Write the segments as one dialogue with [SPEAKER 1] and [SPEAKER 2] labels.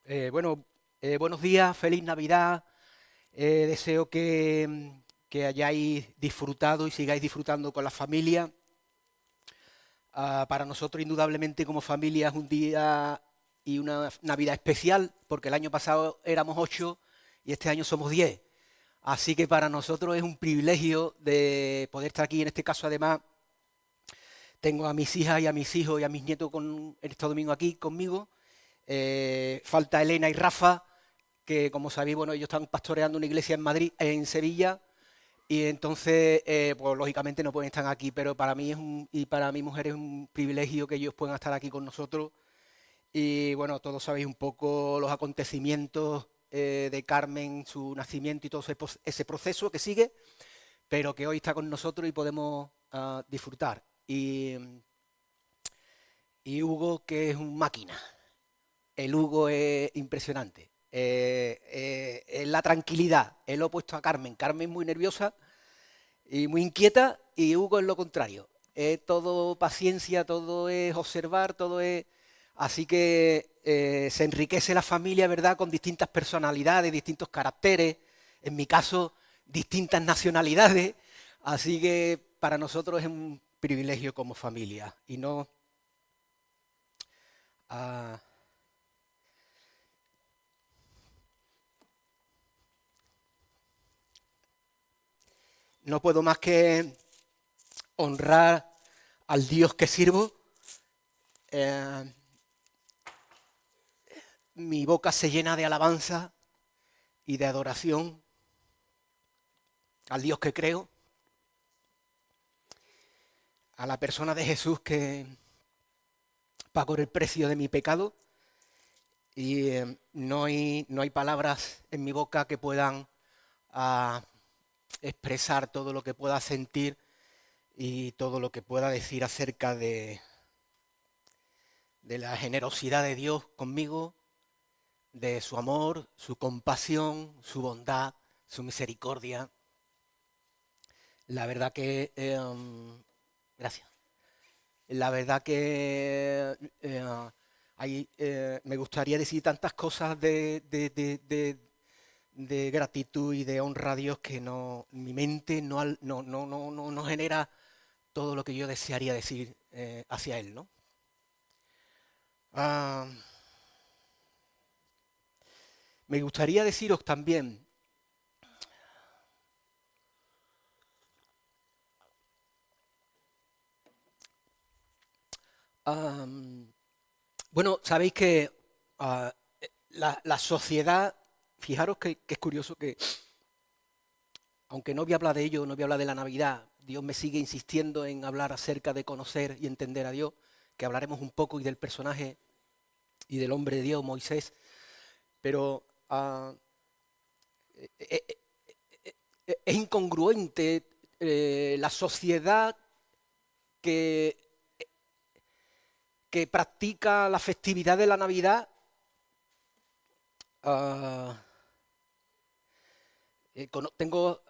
[SPEAKER 1] Buenos días, feliz Navidad. Deseo que hayáis disfrutado y sigáis disfrutando con la familia. Para nosotros, indudablemente, como familia es un día y una Navidad especial, porque el año pasado éramos 8 y este año somos 10. Así que para nosotros es un privilegio de poder estar aquí. En este caso, además, tengo a mis hijas y a mis hijos y a mis nietos este domingo aquí conmigo. Falta Elena y Rafa, que como sabéis, bueno, ellos están pastoreando una iglesia en Madrid, en Sevilla, y entonces, pues lógicamente no pueden estar aquí, pero para mí y para mi mujer es un privilegio que ellos puedan estar aquí con nosotros. Y bueno, todos sabéis un poco los acontecimientos de Carmen, su nacimiento y todo ese proceso que sigue, pero que hoy está con nosotros y podemos disfrutar. Y Hugo, que es un máquina. El Hugo es impresionante. Es la tranquilidad, es lo opuesto a Carmen. Carmen es muy nerviosa y muy inquieta y Hugo es lo contrario. Es todo paciencia, todo es observar, todo es... Así que se enriquece la familia, ¿verdad?, con distintas personalidades, distintos caracteres, en mi caso, distintas nacionalidades. Así que para nosotros es un privilegio como familia y no... ah, no puedo más que honrar al Dios que sirvo. Eh, Mi boca se llena de alabanza y de adoración al Dios que creo, a la persona de Jesús que pagó el precio de mi pecado y no hay palabras en mi boca que puedan ah, expresar todo lo que pueda sentir y todo lo que pueda decir acerca de la generosidad de Dios conmigo, de su amor, su compasión, su bondad, su misericordia. La verdad que... gracias. La verdad que me gustaría decir tantas cosas de gratitud y de honra a Dios que no, mi mente no genera todo lo que yo desearía decir hacia Él, ¿no? Ah, Me gustaría deciros también, ah, bueno, sabéis que ah, la sociedad, fijaros que es curioso que, aunque no voy a hablar de ello, no voy a hablar de la Navidad, Dios me sigue insistiendo en hablar acerca de conocer y entender a Dios, que hablaremos un poco y del personaje y del hombre de Dios, Moisés, pero eh, es incongruente la sociedad que, que practica la festividad de la Navidad. ah, Tengo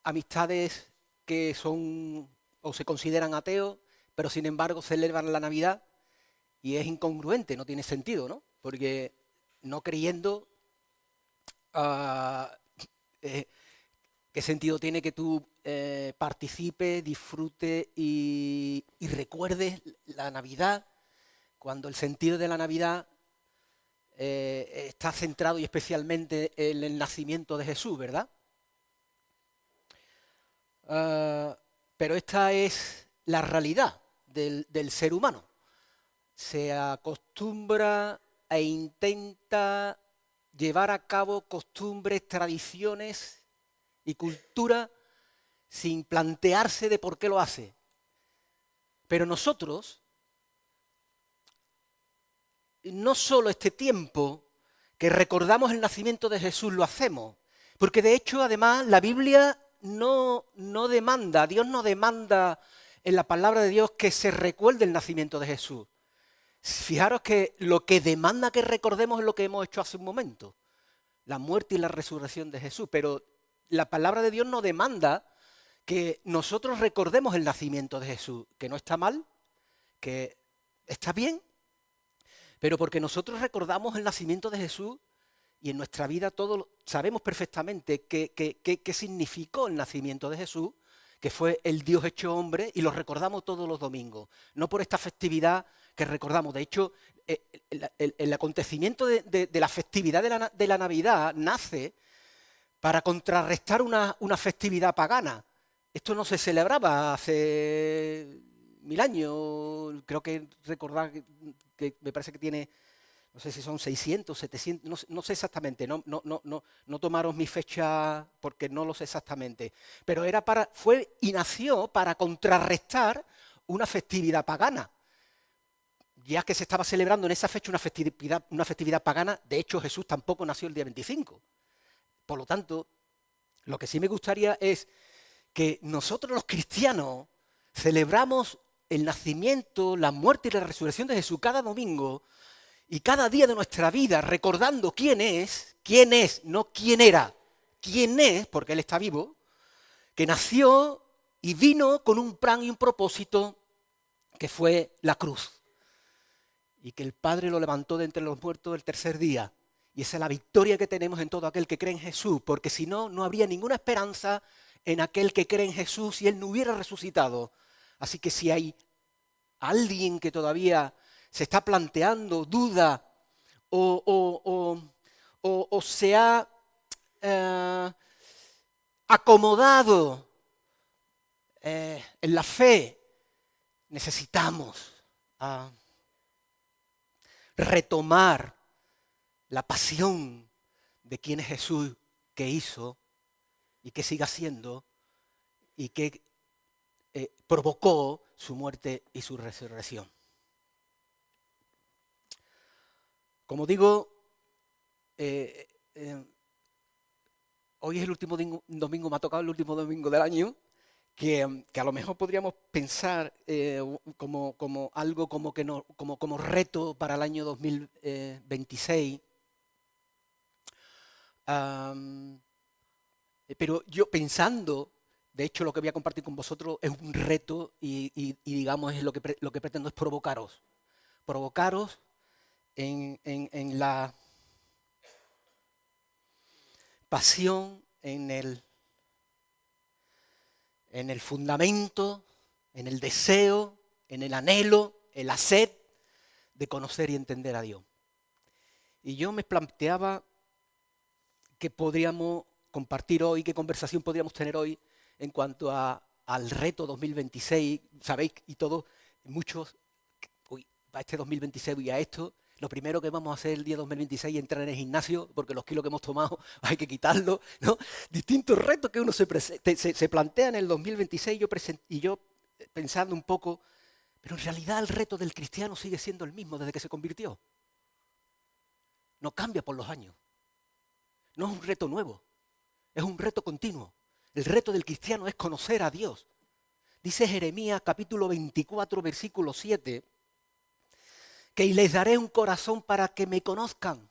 [SPEAKER 1] amistades que son o se consideran ateos, pero sin embargo celebran la Navidad y es incongruente, no tiene sentido, ¿no? Porque no creyendo, ah, eh, ¿qué sentido tiene que tú participes, disfrutes y recuerdes la Navidad cuando el sentido de la Navidad está centrado y especialmente en el nacimiento de Jesús, ¿verdad? Ah, pero esta es la realidad del ser humano. Se acostumbra e intenta llevar a cabo costumbres, tradiciones y cultura sin plantearse de por qué lo hace. Pero nosotros, no solo este tiempo que recordamos el nacimiento de Jesús lo hacemos, porque de hecho además la Biblia no demanda, Dios no demanda en la palabra de Dios que se recuerde el nacimiento de Jesús. Fijaros que lo que demanda que recordemos es lo que hemos hecho hace un momento, la muerte y la resurrección de Jesús, pero la palabra de Dios no demanda que nosotros recordemos el nacimiento de Jesús, que no está mal, que está bien, pero porque nosotros recordamos el nacimiento de Jesús y en nuestra vida todos sabemos perfectamente qué significó el nacimiento de Jesús, que fue el Dios hecho hombre, y lo recordamos todos los domingos, no por esta festividad que recordamos. De hecho, el acontecimiento de la festividad de la Navidad nace para contrarrestar una festividad pagana. Esto no se celebraba hace 1000 años, creo que recordar que me parece que tiene, no sé si son 600, 700, no sé exactamente, no tomaros mi fecha porque no lo sé exactamente, pero fue y nació para contrarrestar una festividad pagana. Ya que se estaba celebrando en esa fecha una festividad pagana, de hecho Jesús tampoco nació el día 25. Por lo tanto, lo que sí me gustaría es que nosotros los cristianos celebramos el nacimiento, la muerte y la resurrección de Jesús cada domingo y cada día de nuestra vida, recordando quién es, no quién era, quién es, porque Él está vivo, que nació y vino con un plan y un propósito que fue la cruz. Y que el Padre lo levantó de entre los muertos el tercer día. Y esa es la victoria que tenemos en todo aquel que cree en Jesús, porque si no, no habría ninguna esperanza en aquel que cree en Jesús si Él no hubiera resucitado. Así que si hay alguien que todavía se está planteando, duda, o se ha acomodado en la fe, necesitamos retomar la pasión de quién es Jesús, que hizo y que sigue haciendo y que provocó su muerte y su resurrección. Como digo, hoy es el último domingo, me ha tocado el último domingo del año, que a lo mejor podríamos pensar como algo como reto para el año 2026. Pero yo pensando, de hecho lo que voy a compartir con vosotros es un reto y digamos es lo que pretendo es provocaros en la pasión, en el fundamento, en el deseo, en el anhelo, en la sed de conocer y entender a Dios. Y yo me planteaba qué podríamos compartir hoy, qué conversación podríamos tener hoy en cuanto al reto 2026. Sabéis, y todos, muchos, a este 2026 y a esto, lo primero que vamos a hacer el día 2026 es entrar en el gimnasio, porque los kilos que hemos tomado hay que quitarlos, ¿no? Distintos retos que uno se plantea en el 2026 y yo pensando un poco, pero en realidad el reto del cristiano sigue siendo el mismo desde que se convirtió. No cambia por los años. No es un reto nuevo, es un reto continuo. El reto del cristiano es conocer a Dios. Dice Jeremías capítulo 24, versículo 7, que les daré un corazón para que me conozcan.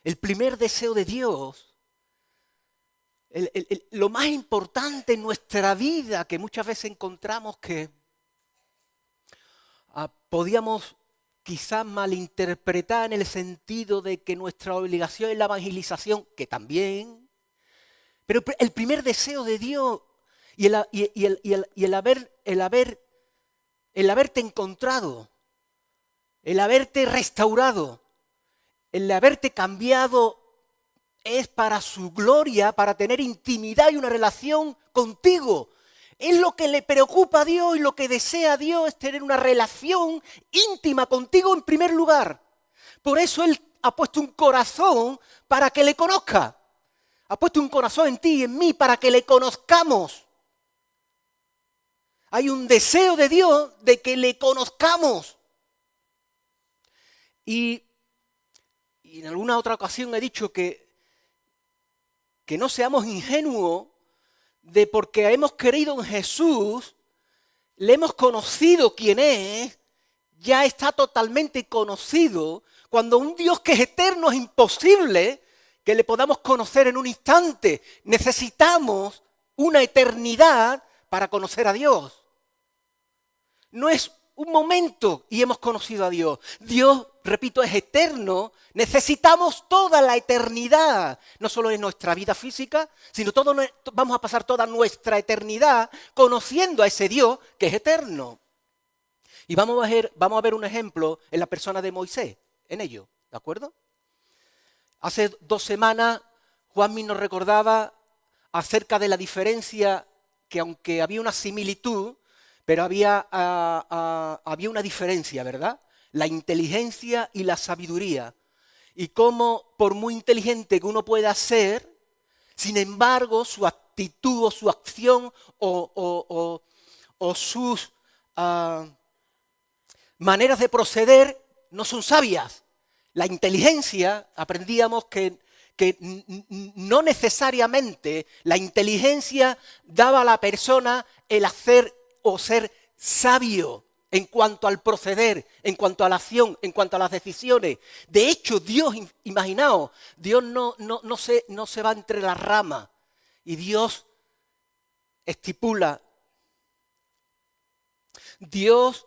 [SPEAKER 1] El primer deseo de Dios, lo más importante en nuestra vida, que muchas veces encontramos que podíamos quizás malinterpretar en el sentido de que nuestra obligación es la evangelización, que también, pero el primer deseo de Dios y el haberte encontrado, el haberte restaurado, el haberte cambiado es para su gloria, para tener intimidad y una relación contigo. Es lo que le preocupa a Dios y lo que desea a Dios es tener una relación íntima contigo en primer lugar. Por eso Él ha puesto un corazón para que le conozca. Ha puesto un corazón en ti y en mí para que le conozcamos. Hay un deseo de Dios de que le conozcamos. Y en alguna otra ocasión he dicho que no seamos ingenuos de porque hemos creído en Jesús, le hemos conocido quién es, ya está totalmente conocido, cuando un Dios que es eterno es imposible que le podamos conocer en un instante. Necesitamos una eternidad para conocer a Dios. No es un momento y hemos conocido a Dios. Dios, repito, es eterno. Necesitamos toda la eternidad, no solo en nuestra vida física, sino vamos a pasar toda nuestra eternidad conociendo a ese Dios que es eterno. Y vamos a ver un ejemplo en la persona de Moisés, en ello, ¿de acuerdo? Hace 2 semanas Juanmi nos recordaba acerca de la diferencia, que aunque había una similitud, pero había una diferencia, ¿verdad? La inteligencia y la sabiduría. Y cómo, por muy inteligente que uno pueda ser, sin embargo, su actitud o su acción o sus maneras de proceder no son sabias. La inteligencia, aprendíamos que no necesariamente la inteligencia daba a la persona el hacer o ser sabio en cuanto al proceder, en cuanto a la acción, en cuanto a las decisiones. De hecho, Dios, imaginaos, Dios no se va entre las ramas y Dios estipula, Dios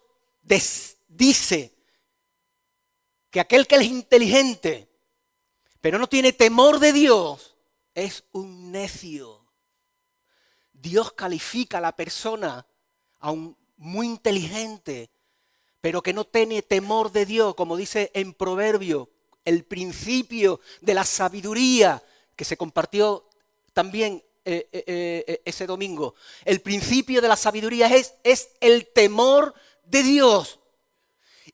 [SPEAKER 1] dice que aquel que es inteligente, pero no tiene temor de Dios, es un necio. Dios califica a la persona, aún muy inteligente, pero que no tiene temor de Dios, como dice en Proverbios, el principio de la sabiduría, que se compartió también ese domingo. El principio de la sabiduría es el temor de Dios.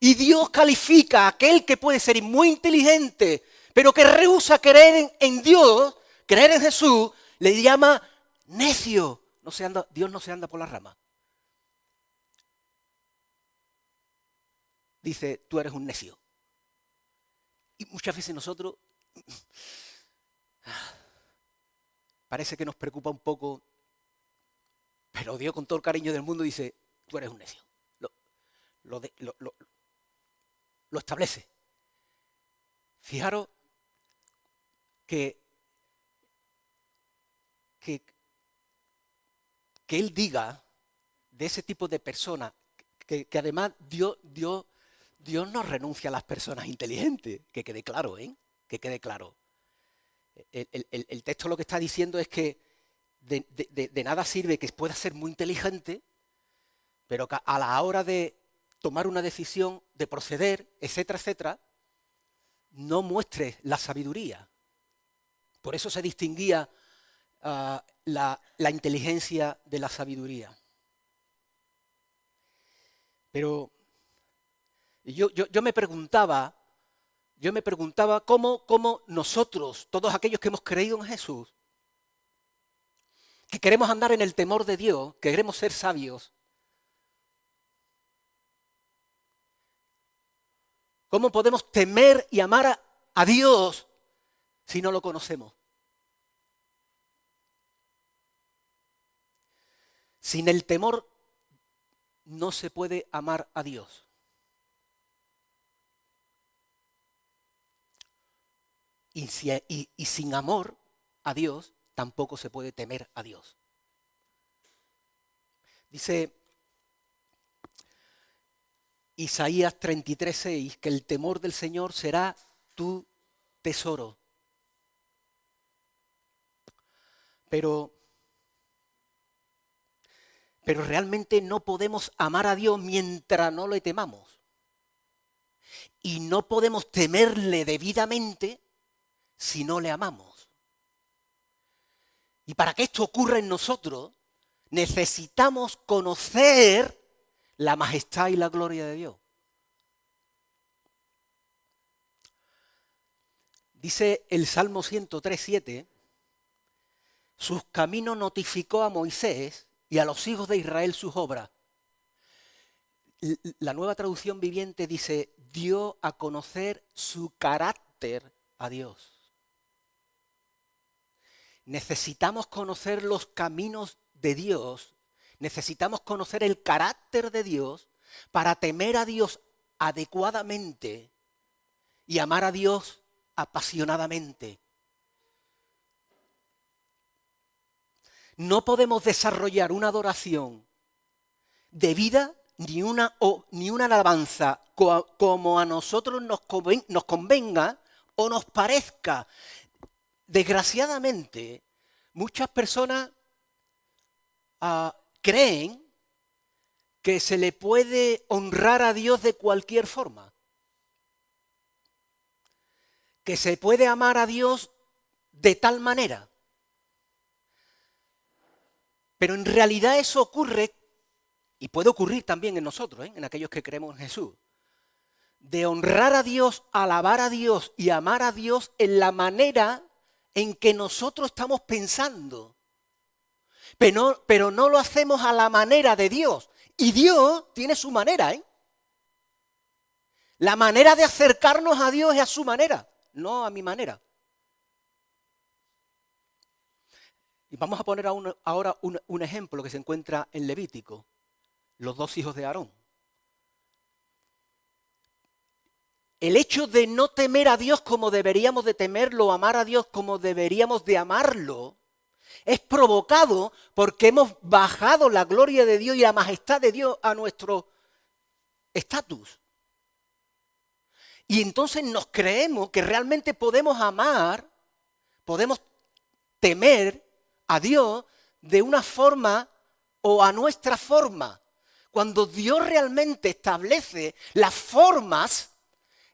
[SPEAKER 1] Y Dios califica a aquel que puede ser muy inteligente, pero que rehúsa creer en Dios, creer en Jesús, le llama necio. Dios no se anda por las ramas. Dice, tú eres un necio. Y muchas veces nosotros parece que nos preocupa un poco, pero Dios con todo el cariño del mundo dice, tú eres un necio. Lo establece. Fijaros que Él diga de ese tipo de personas, que además Dios no renuncia a las personas inteligentes, que quede claro, que quede claro. El texto lo que está diciendo es que de nada sirve que pueda ser muy inteligente, pero que a la hora de tomar una decisión, de proceder, etcétera, etcétera, no muestre la sabiduría. Por eso se distinguía la inteligencia de la sabiduría. Pero yo me preguntaba cómo nosotros, todos aquellos que hemos creído en Jesús, que queremos andar en el temor de Dios, que queremos ser sabios, ¿cómo podemos temer y amar a Dios si no lo conocemos? Sin el temor no se puede amar a Dios. Y sin amor a Dios tampoco se puede temer a Dios. Dice Isaías 33:6 que el temor del Señor será tu tesoro. Pero realmente no podemos amar a Dios mientras no le temamos. Y no podemos temerle debidamente si no le amamos. Y para que esto ocurra en nosotros, necesitamos conocer la majestad y la gloria de Dios. Dice el Salmo 103:7, sus caminos notificó a Moisés y a los hijos de Israel sus obras. La Nueva Traducción Viviente dice, dio a conocer su carácter a Dios. Necesitamos conocer los caminos de Dios, necesitamos conocer el carácter de Dios para temer a Dios adecuadamente y amar a Dios apasionadamente. No podemos desarrollar una adoración debida ni una alabanza como a nosotros nos convenga o nos parezca. Desgraciadamente, muchas personas creen que se le puede honrar a Dios de cualquier forma, que se puede amar a Dios de tal manera. Pero en realidad eso ocurre, y puede ocurrir también en nosotros, en aquellos que creemos en Jesús, de honrar a Dios, alabar a Dios y amar a Dios en la manera en que nosotros estamos pensando. Pero no lo hacemos a la manera de Dios. Y Dios tiene su manera, ¿eh? La manera de acercarnos a Dios es a su manera, no a mi manera. Y vamos a poner ahora un ejemplo que se encuentra en Levítico, los dos hijos de Aarón. El hecho de no temer a Dios como deberíamos de temerlo, amar a Dios como deberíamos de amarlo, es provocado porque hemos bajado la gloria de Dios y la majestad de Dios a nuestro estatus. Y entonces nos creemos que realmente podemos amar, podemos temer a Dios de una forma o a nuestra forma. Cuando Dios realmente establece las formas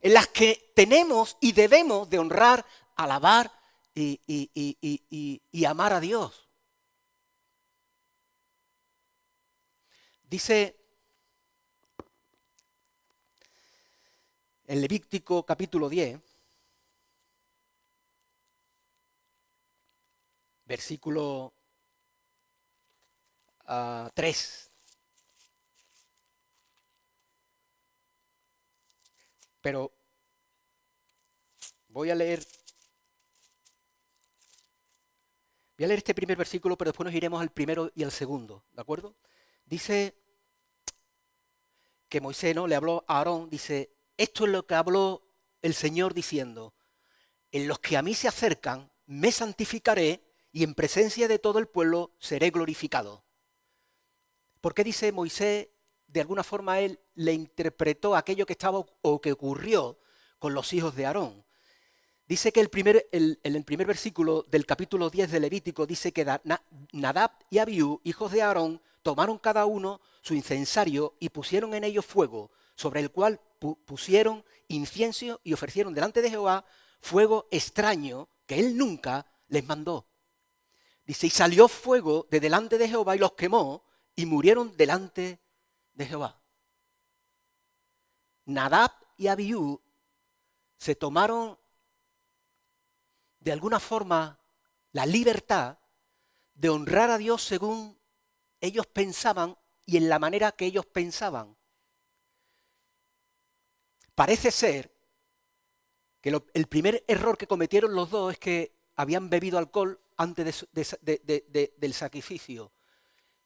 [SPEAKER 1] en las que tenemos y debemos de honrar, alabar y amar a Dios. Dice en Levítico capítulo 10, versículo 3. Pero voy a leer este primer versículo, pero después nos iremos al primero y al segundo, ¿de acuerdo? Dice que Moisés le habló a Aarón, dice, esto es lo que habló el Señor diciendo, en los que a mí se acercan, me santificaré y en presencia de todo el pueblo seré glorificado. ¿Por qué dice Moisés? De alguna forma él le interpretó aquello que estaba o que ocurrió con los hijos de Aarón. Dice que en el primer versículo del capítulo 10 de Levítico dice que Nadab y Abiú, hijos de Aarón, tomaron cada uno su incensario y pusieron en ellos fuego, sobre el cual pusieron incienso y ofrecieron delante de Jehová fuego extraño que él nunca les mandó. Dice, y salió fuego de delante de Jehová y los quemó y murieron delante de Jehová. Nadab y Abiú se tomaron de alguna forma la libertad de honrar a Dios según ellos pensaban y en la manera que ellos pensaban. Parece ser que el primer error que cometieron los dos es que habían bebido alcohol antes del sacrificio.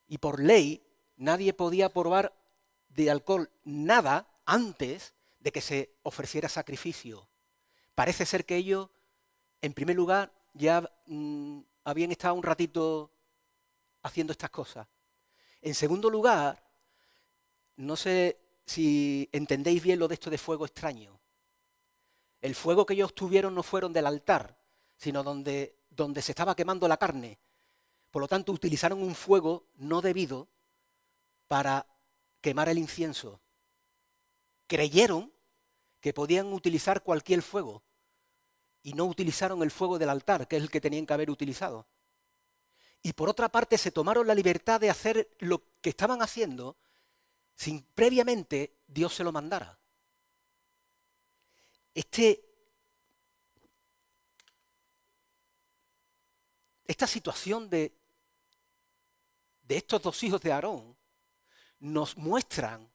[SPEAKER 1] Y por ley nadie podía probar de alcohol nada antes de que se ofreciera sacrificio. Parece ser que ellos, en primer lugar, ya habían estado un ratito haciendo estas cosas. En segundo lugar, no sé si entendéis bien lo de esto de fuego extraño. El fuego que ellos tuvieron no fueron del altar, sino donde se estaba quemando la carne. Por lo tanto, utilizaron un fuego no debido para quemar el incienso. Creyeron que podían utilizar cualquier fuego y no utilizaron el fuego del altar, que es el que tenían que haber utilizado. Y por otra parte se tomaron la libertad de hacer lo que estaban haciendo sin previamente Dios se lo mandara. Esta situación de estos dos hijos de Aarón nos muestran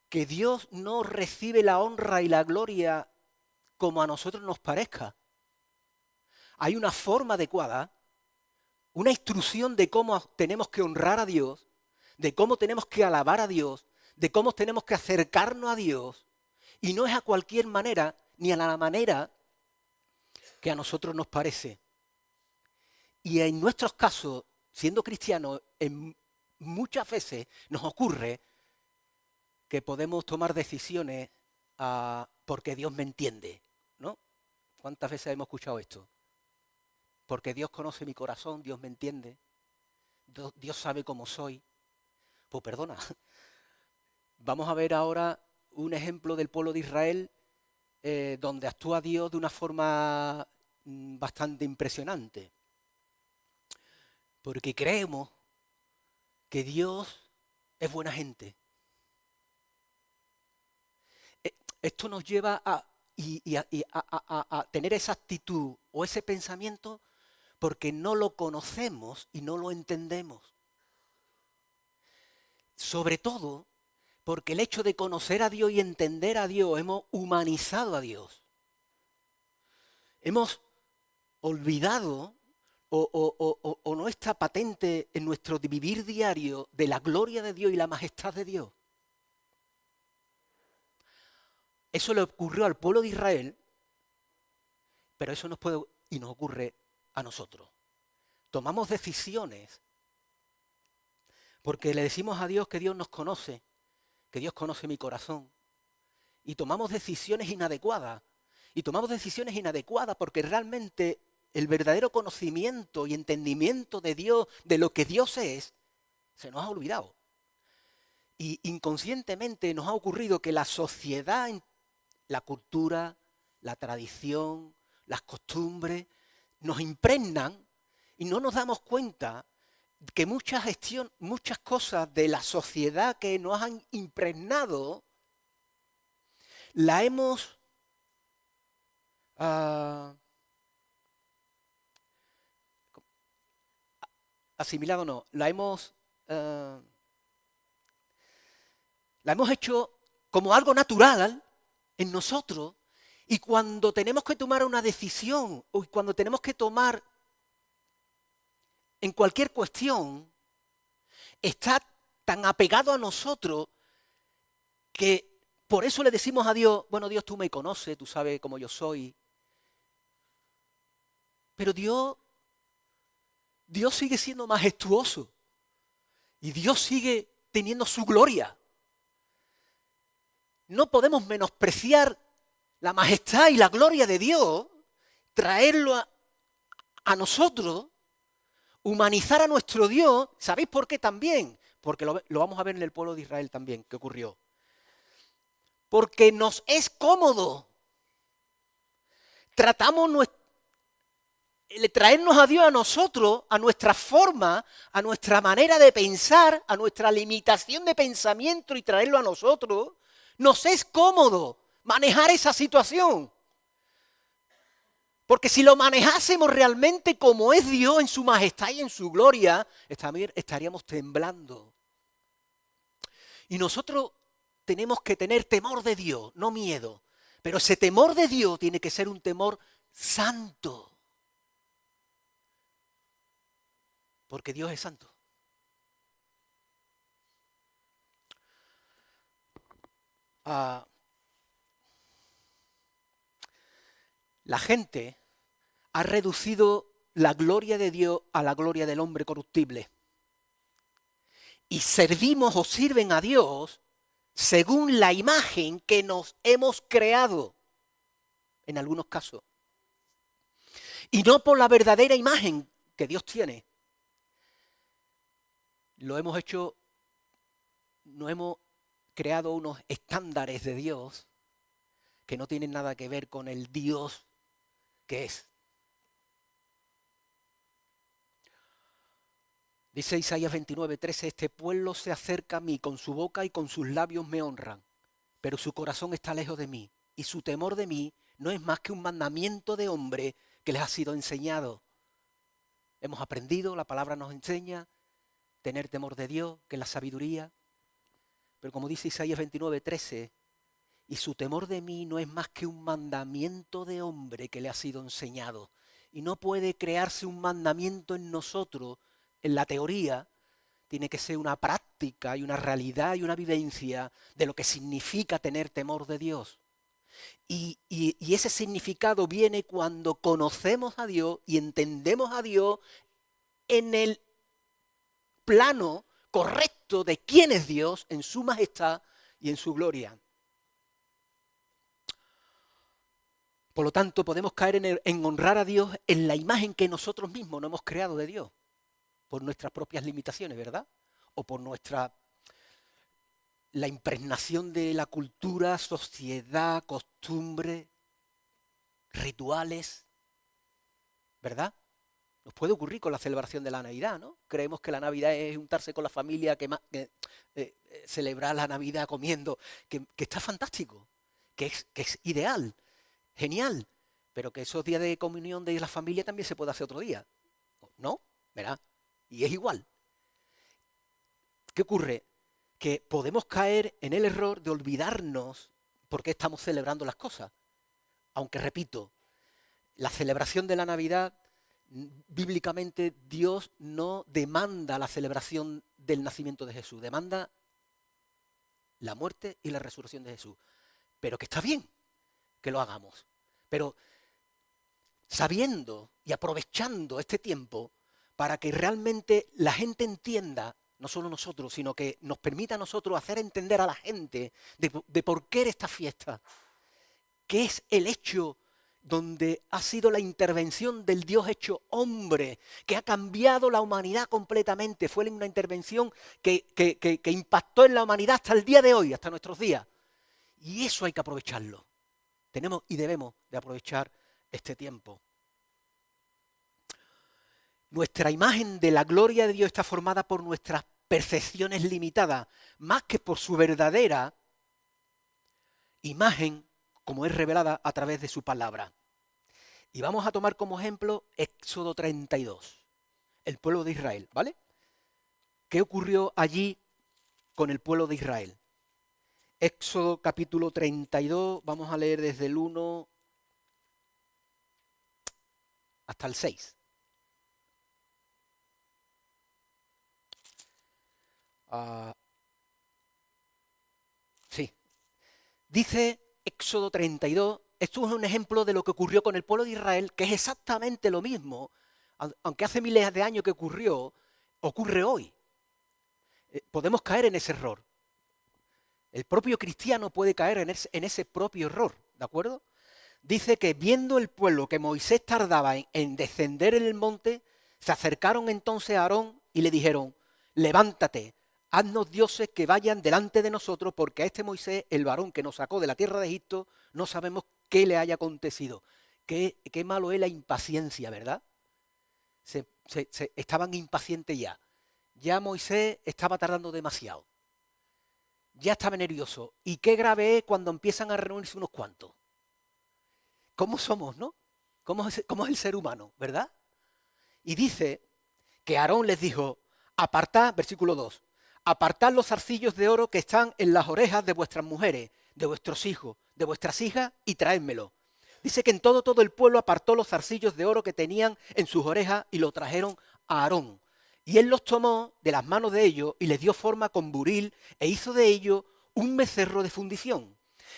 [SPEAKER 1] que Dios no recibe la honra y la gloria como a nosotros nos parezca. Hay una forma adecuada, una instrucción de cómo tenemos que honrar a Dios, de cómo tenemos que alabar a Dios, de cómo tenemos que acercarnos a Dios, y no es a cualquier manera, ni a la manera que a nosotros nos parece. Y en nuestros casos, siendo cristianos, muchas veces nos ocurre que podemos tomar decisiones porque Dios me entiende, ¿no? ¿Cuántas veces hemos escuchado esto? Porque Dios conoce mi corazón, Dios me entiende, Dios sabe cómo soy. Pues perdona, vamos a ver ahora un ejemplo del pueblo de Israel donde actúa Dios de una forma bastante impresionante. Porque creemos que Dios es buena gente. Esto nos lleva a tener esa actitud o ese pensamiento porque no lo conocemos y no lo entendemos. Sobre todo porque el hecho de conocer a Dios y entender a Dios, hemos humanizado a Dios. Hemos olvidado o no está patente en nuestro vivir diario de la gloria de Dios y la majestad de Dios. Eso le ocurrió al pueblo de Israel, pero eso nos puede y nos ocurre a nosotros. Tomamos decisiones porque le decimos a Dios que Dios nos conoce, que Dios conoce mi corazón, y tomamos decisiones inadecuadas. Y tomamos decisiones inadecuadas porque realmente el verdadero conocimiento y entendimiento de Dios, de lo que Dios es, se nos ha olvidado. Y inconscientemente nos ha ocurrido que la sociedad, la cultura, la tradición, las costumbres, nos impregnan y no nos damos cuenta que muchas cosas de la sociedad que nos han impregnado, la hemos asimilado, no, la hemos hecho como algo natural en nosotros, y cuando tenemos que tomar una decisión o cuando tenemos que tomar en cualquier cuestión, está tan apegado a nosotros que por eso le decimos a Dios, bueno, Dios, tú me conoces, tú sabes cómo yo soy. Pero Dios sigue siendo majestuoso y Dios sigue teniendo su gloria. No podemos menospreciar la majestad y la gloria de Dios, traerlo a nosotros, humanizar a nuestro Dios. ¿Sabéis por qué también? Porque lo vamos a ver en el pueblo de Israel también, que ocurrió. Porque nos es cómodo. Tratamos traernos a Dios a nosotros, a nuestra forma, a nuestra manera de pensar, a nuestra limitación de pensamiento y traerlo a nosotros. Nos es cómodo manejar esa situación. Porque si lo manejásemos realmente como es Dios en su majestad y en su gloria, estaríamos temblando. Y nosotros tenemos que tener temor de Dios, no miedo. Pero ese temor de Dios tiene que ser un temor santo. Porque Dios es santo. La gente ha reducido la gloria de Dios a la gloria del hombre corruptible. Y servimos o sirven a Dios según la imagen que nos hemos creado, en algunos casos. Y no por la verdadera imagen que Dios tiene. No hemos creado unos estándares de Dios que no tienen nada que ver con el Dios que es. Dice Isaías 29:13, este pueblo se acerca a mí, con su boca y con sus labios me honran, pero su corazón está lejos de mí, y su temor de mí no es más que un mandamiento de hombre que les ha sido enseñado. Hemos aprendido, la palabra nos enseña, tener temor de Dios, que es la sabiduría. Pero como dice Isaías 29:13, y su temor de mí no es más que un mandamiento de hombre que le ha sido enseñado. Y no puede crearse un mandamiento en nosotros, en la teoría, tiene que ser una práctica y una realidad y una vivencia de lo que significa tener temor de Dios. Y ese significado viene cuando conocemos a Dios y entendemos a Dios en el plano correcto de quién es Dios, en su majestad y en su gloria. Por lo tanto, podemos caer en honrar a Dios en la imagen que nosotros mismos no hemos creado de Dios, por nuestras propias limitaciones, ¿verdad? O por la impregnación de la cultura, sociedad, costumbre, rituales, ¿verdad? Nos puede ocurrir con la celebración de la Navidad, ¿no? Creemos que la Navidad es juntarse con la familia, celebrar la Navidad comiendo, que está fantástico, que es ideal, genial, pero que esos días de comunión de la familia también se puede hacer otro día, ¿no? ¿Verdad? Y es igual. ¿Qué ocurre? Que podemos caer en el error de olvidarnos por qué estamos celebrando las cosas. Aunque, repito, la celebración de la Navidad, bíblicamente Dios no demanda la celebración del nacimiento de Jesús, demanda la muerte y la resurrección de Jesús. Pero que está bien que lo hagamos. Pero sabiendo y aprovechando este tiempo para que realmente la gente entienda, no solo nosotros, sino que nos permita a nosotros hacer entender a la gente de por qué esta fiesta, qué es el hecho donde ha sido la intervención del Dios hecho hombre, que ha cambiado la humanidad completamente. Fue una intervención que impactó en la humanidad hasta el día de hoy, hasta nuestros días. Y eso hay que aprovecharlo. Tenemos y debemos de aprovechar este tiempo. Nuestra imagen de la gloria de Dios está formada por nuestras percepciones limitadas, más que por su verdadera imagen, como es revelada a través de su palabra. Y vamos a tomar como ejemplo Éxodo 32, el pueblo de Israel, ¿vale? ¿Qué ocurrió allí con el pueblo de Israel? Éxodo capítulo 32, vamos a leer desde el 1 hasta el 6. Sí. Dice Éxodo 32, esto es un ejemplo de lo que ocurrió con el pueblo de Israel, que es exactamente lo mismo, aunque hace miles de años que ocurre hoy. Podemos caer en ese error. El propio cristiano puede caer en ese propio error, ¿de acuerdo? Dice que viendo el pueblo que Moisés tardaba en descender en el monte, se acercaron entonces a Aarón y le dijeron, levántate, haznos dioses que vayan delante de nosotros, porque a este Moisés, el varón que nos sacó de la tierra de Egipto, no sabemos qué le haya acontecido. Qué malo es la impaciencia, ¿verdad? Estaban impacientes ya. Ya Moisés estaba tardando demasiado. Ya estaba nervioso. Y qué grave es cuando empiezan a reunirse unos cuantos. ¿Cómo somos, no? ¿Cómo es el ser humano, verdad? Y dice que Aarón les dijo, apartad, versículo 2, apartad los zarcillos de oro que están en las orejas de vuestras mujeres, de vuestros hijos, de vuestras hijas, y traédmelo. Dice que en todo el pueblo apartó los zarcillos de oro que tenían en sus orejas y lo trajeron a Aarón. Y él los tomó de las manos de ellos y les dio forma con buril e hizo de ellos un becerro de fundición.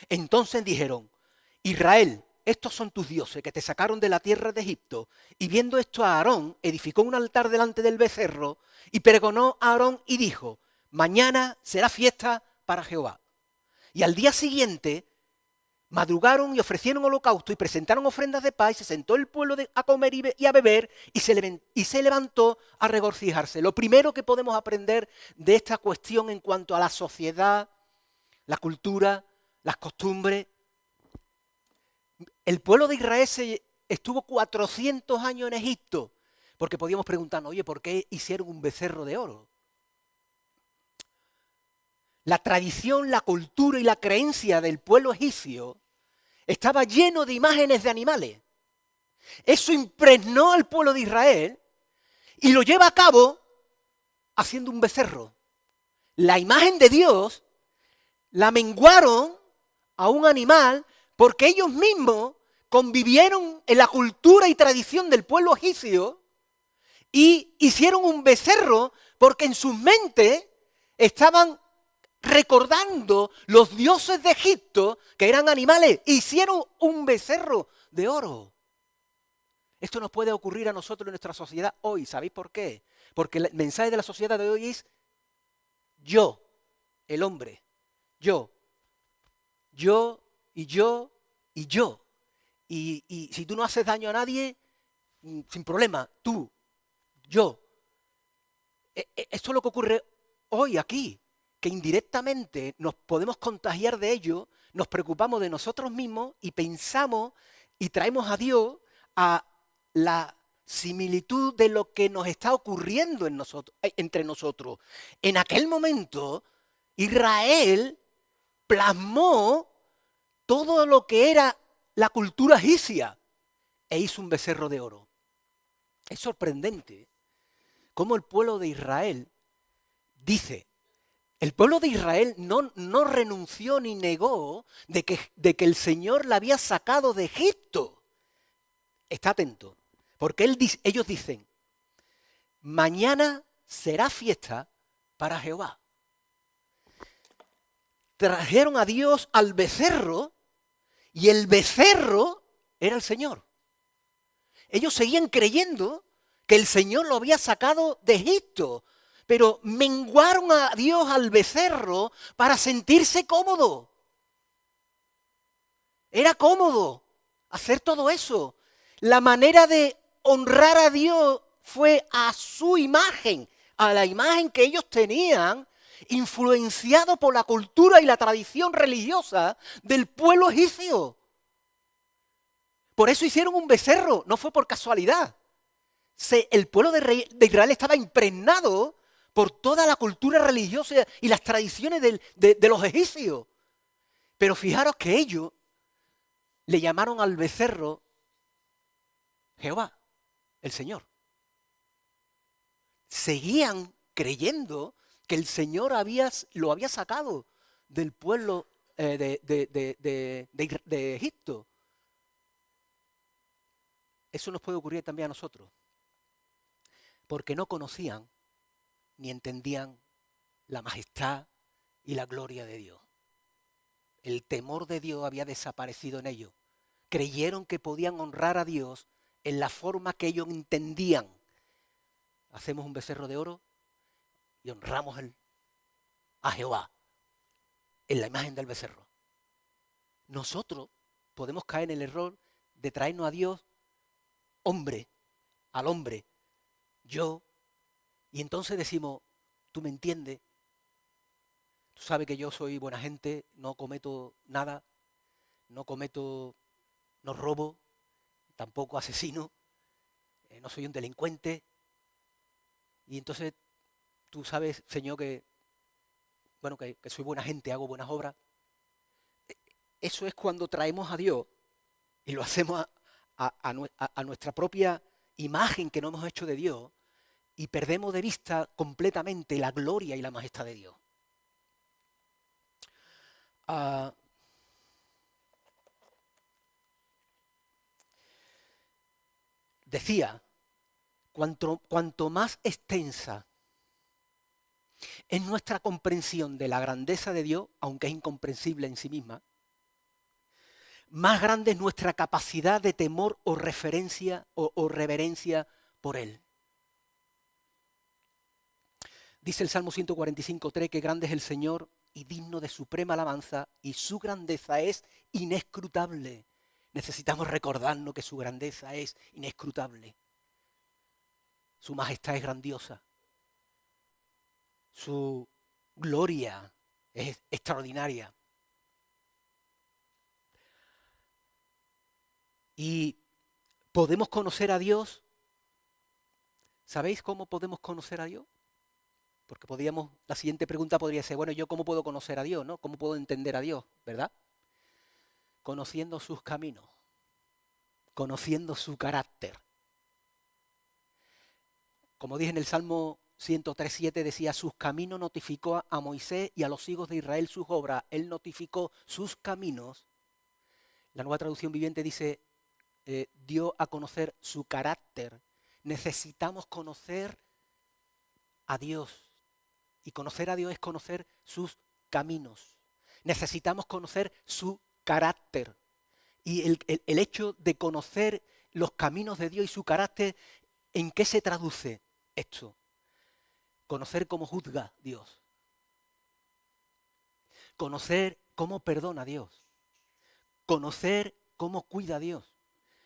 [SPEAKER 1] Entonces dijeron, Israel, estos son tus dioses que te sacaron de la tierra de Egipto. Y viendo esto a Aarón, edificó un altar delante del becerro y pregonó a Aarón y dijo, mañana será fiesta para Jehová. Y al día siguiente madrugaron y ofrecieron holocausto y presentaron ofrendas de paz y se sentó el pueblo a comer y a beber y se levantó a regocijarse. Lo primero que podemos aprender de esta cuestión en cuanto a la sociedad, la cultura, las costumbres. El pueblo de Israel estuvo 400 años en Egipto, porque podíamos preguntarnos, oye, ¿por qué hicieron un becerro de oro? La tradición, la cultura y la creencia del pueblo egipcio estaba lleno de imágenes de animales. Eso impregnó al pueblo de Israel y lo lleva a cabo haciendo un becerro. La imagen de Dios la menguaron a un animal porque ellos mismos convivieron en la cultura y tradición del pueblo egipcio y hicieron un becerro porque en sus mentes estaban recordando los dioses de Egipto que eran animales. Hicieron un becerro de oro. Esto nos puede ocurrir a nosotros en nuestra sociedad hoy. ¿Sabéis por qué? Porque el mensaje de la sociedad de hoy es yo, el hombre, yo, yo y yo y yo. Y si tú no haces daño a nadie, sin problema, tú, yo. Esto es lo que ocurre hoy aquí, que indirectamente nos podemos contagiar de ello, nos preocupamos de nosotros mismos y pensamos y traemos a Dios a la similitud de lo que nos está ocurriendo en entre nosotros. En aquel momento, Israel plasmó todo lo que era la cultura egipcia e hizo un becerro de oro. Es sorprendente cómo el pueblo de Israel dice, el pueblo de Israel no renunció ni negó de que el Señor la había sacado de Egipto. Está atento, porque ellos dicen, mañana será fiesta para Jehová. Trajeron a Dios al becerro y el becerro era el Señor. Ellos seguían creyendo que el Señor lo había sacado de Egipto, pero menguaron a Dios al becerro para sentirse cómodo. Era cómodo hacer todo eso. La manera de honrar a Dios fue a su imagen, a la imagen que ellos tenían, influenciado por la cultura y la tradición religiosa del pueblo egipcio. Por eso hicieron un becerro, no fue por casualidad. El pueblo de Israel estaba impregnado por toda la cultura religiosa y las tradiciones de los egipcios. Pero fijaros que ellos le llamaron al becerro Jehová, el Señor. Seguían creyendo que el Señor lo había sacado del pueblo de Egipto. Eso nos puede ocurrir también a nosotros, porque no conocían ni entendían la majestad y la gloria de Dios. El temor de Dios había desaparecido en ellos. Creyeron que podían honrar a Dios en la forma que ellos entendían. Hacemos un becerro de oro y honramos a Jehová en la imagen del becerro. Nosotros podemos caer en el error de traernos a Dios hombre, al hombre, yo, y entonces decimos, tú me entiendes, tú sabes que yo soy buena gente, no cometo nada, no robo, tampoco asesino, no soy un delincuente, y entonces tú sabes, Señor, que soy buena gente, hago buenas obras. Eso es cuando traemos a Dios y lo hacemos a nuestra propia imagen que no hemos hecho de Dios y perdemos de vista completamente la gloria y la majestad de Dios. Decía, cuanto más extensa es nuestra comprensión de la grandeza de Dios, aunque es incomprensible en sí misma, más grande es nuestra capacidad de temor o referencia o reverencia por Él. Dice el Salmo 145:3 que grande es el Señor y digno de suprema alabanza y su grandeza es inescrutable. Necesitamos recordarnos que su grandeza es inescrutable. Su majestad es grandiosa. Su gloria es extraordinaria. Y podemos conocer a Dios. ¿Sabéis cómo podemos conocer a Dios? Porque la siguiente pregunta podría ser, bueno, ¿yo cómo puedo conocer a Dios, no? ¿Cómo puedo entender a Dios, verdad? Conociendo sus caminos, conociendo su carácter. Como dije en el Salmo 103:7 decía, sus caminos notificó a Moisés y a los hijos de Israel sus obras. Él notificó sus caminos. La Nueva Traducción Viviente dice, dio a conocer su carácter. Necesitamos conocer a Dios. Y conocer a Dios es conocer sus caminos. Necesitamos conocer su carácter. Y el hecho de conocer los caminos de Dios y su carácter, ¿en qué se traduce esto? Conocer cómo juzga Dios. Conocer cómo perdona Dios. conocer cómo cuida Dios,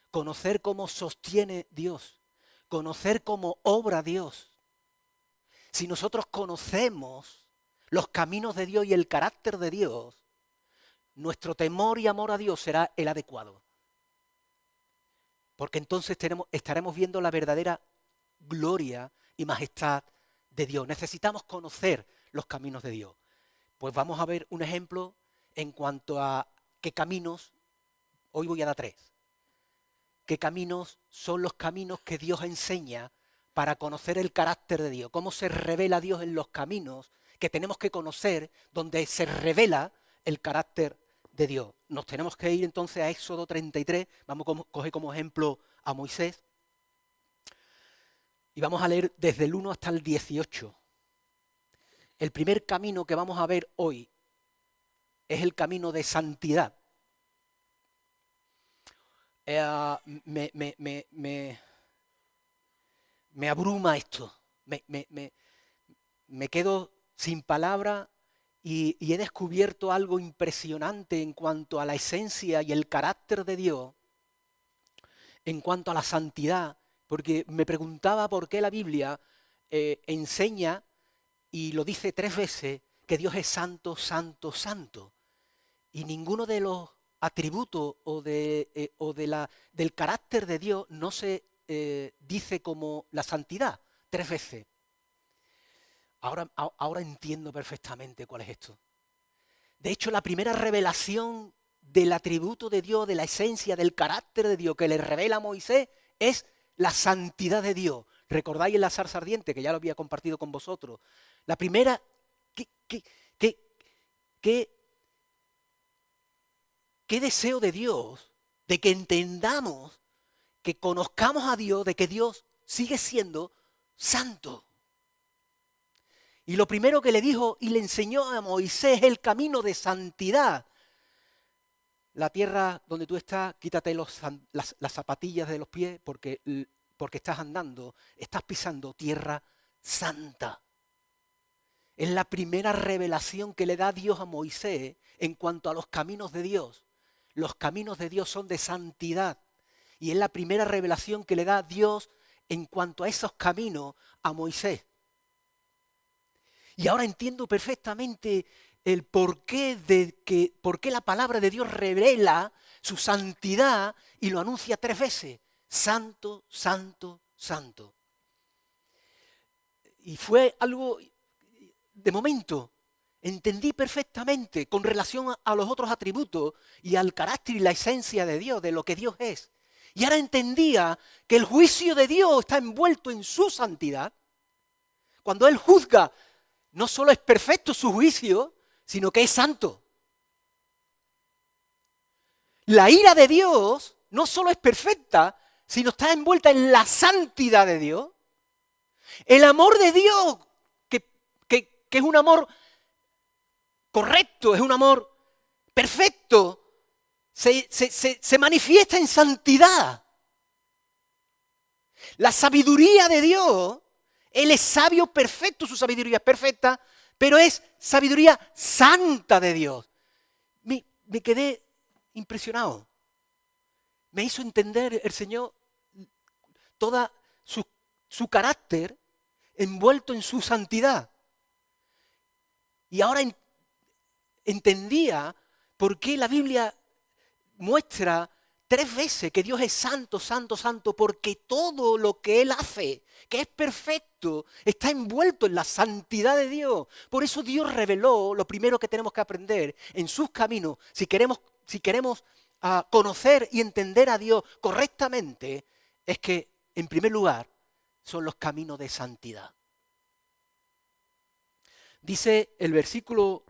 [SPEAKER 1] conocer cómo sostiene Dios, conocer cómo obra Dios. Si nosotros conocemos los caminos de Dios y el carácter de Dios, nuestro temor y amor a Dios será el adecuado. Porque entonces estaremos viendo la verdadera gloria y majestad de Dios. Necesitamos conocer los caminos de Dios. Pues vamos a ver un ejemplo en cuanto a qué caminos, hoy voy a dar 3. ¿Qué caminos son los caminos que Dios enseña para conocer el carácter de Dios? ¿Cómo se revela Dios en los caminos que tenemos que conocer, donde se revela el carácter de Dios? Nos tenemos que ir entonces a Éxodo 33, vamos a coger como ejemplo a Moisés, y vamos a leer desde el 1 hasta el 18. El primer camino que vamos a ver hoy es el camino de santidad. Me abruma esto, me quedo sin palabras y he descubierto algo impresionante en cuanto a la esencia y el carácter de Dios, en cuanto a la santidad, porque me preguntaba por qué la Biblia enseña, y lo dice 3 veces, que Dios es santo, santo, santo, y ninguno de los atributos del carácter de Dios no se dice como la santidad 3 veces. Ahora entiendo perfectamente cuál es esto. De hecho, la primera revelación del atributo de Dios, de la esencia, del carácter de Dios que le revela a Moisés es la santidad de Dios. ¿Recordáis en la zarza ardiente, que ya lo había compartido con vosotros? La primera, qué deseo de Dios, de que entendamos, que conozcamos a Dios, de que Dios sigue siendo santo. Y lo primero que le dijo y le enseñó a Moisés es el camino de santidad. La tierra donde tú estás, quítate las zapatillas de los pies porque estás andando, estás pisando tierra santa. Es la primera revelación que le da Dios a Moisés en cuanto a los caminos de Dios. Los caminos de Dios son de santidad. Y es la primera revelación que le da Dios en cuanto a esos caminos a Moisés. Y ahora entiendo perfectamente el porqué la palabra de Dios revela su santidad y lo anuncia 3 veces. Santo, santo, santo. Y fue algo, de momento, entendí perfectamente con relación a los otros atributos y al carácter y la esencia de Dios, de lo que Dios es. Y ahora entendía que el juicio de Dios está envuelto en su santidad. Cuando Él juzga, no solo es perfecto su juicio, sino que es santo. La ira de Dios no solo es perfecta, sino está envuelta en la santidad de Dios. El amor de Dios, que es un amor correcto, es un amor perfecto, se manifiesta en santidad. La sabiduría de Dios, Él es sabio perfecto, su sabiduría es perfecta, pero es sabiduría santa de Dios. Me quedé impresionado. Me hizo entender el Señor toda su carácter envuelto en su santidad. Y ahora entendía por qué la Biblia muestra 3 veces que Dios es santo, santo, santo, porque todo lo que Él hace, que es perfecto, está envuelto en la santidad de Dios. Por eso Dios reveló lo primero que tenemos que aprender en sus caminos. Si queremos conocer y entender a Dios correctamente, es que, en primer lugar, son los caminos de santidad. Dice el versículo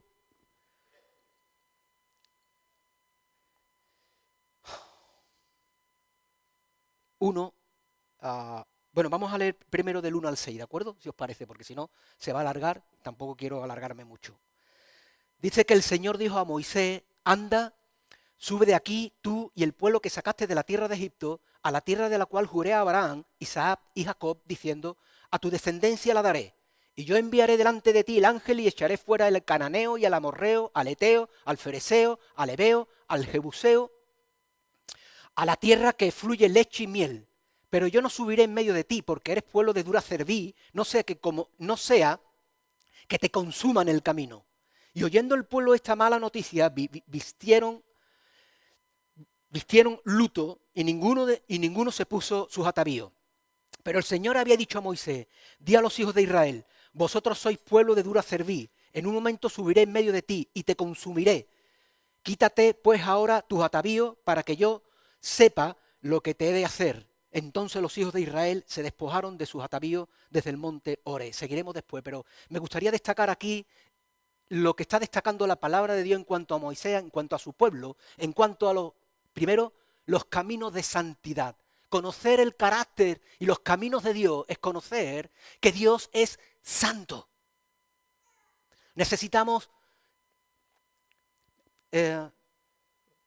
[SPEAKER 1] 1, bueno, vamos a leer primero del 1 al 6, ¿de acuerdo? Si os parece, porque si no se va a alargar, tampoco quiero alargarme mucho. Dice que el Señor dijo a Moisés, anda, sube de aquí tú y el pueblo que sacaste de la tierra de Egipto, a la tierra de la cual juré a Abraham, Isaac y Jacob, diciendo, a tu descendencia la daré. Y yo enviaré delante de ti el ángel y echaré fuera al cananeo y al amorreo, al eteo, al fereceo, al heveo, al jebuseo a la tierra que fluye leche y miel. Pero yo no subiré en medio de ti, porque eres pueblo de dura cerviz, no sea que te consuman el camino. Y oyendo el pueblo esta mala noticia, vistieron luto y ninguno se puso sus atavíos. Pero el Señor había dicho a Moisés, di a los hijos de Israel, vosotros sois pueblo de dura cerviz, en un momento subiré en medio de ti y te consumiré. Quítate pues ahora tus atavíos para que yo sepa lo que te he de hacer. Entonces los hijos de Israel se despojaron de sus atavíos desde el monte Oreb. Seguiremos después, pero me gustaría destacar aquí lo que está destacando la palabra de Dios en cuanto a Moisés, en cuanto a su pueblo, en cuanto a primero, los caminos de santidad. Conocer el carácter y los caminos de Dios es conocer que Dios es santo. Necesitamos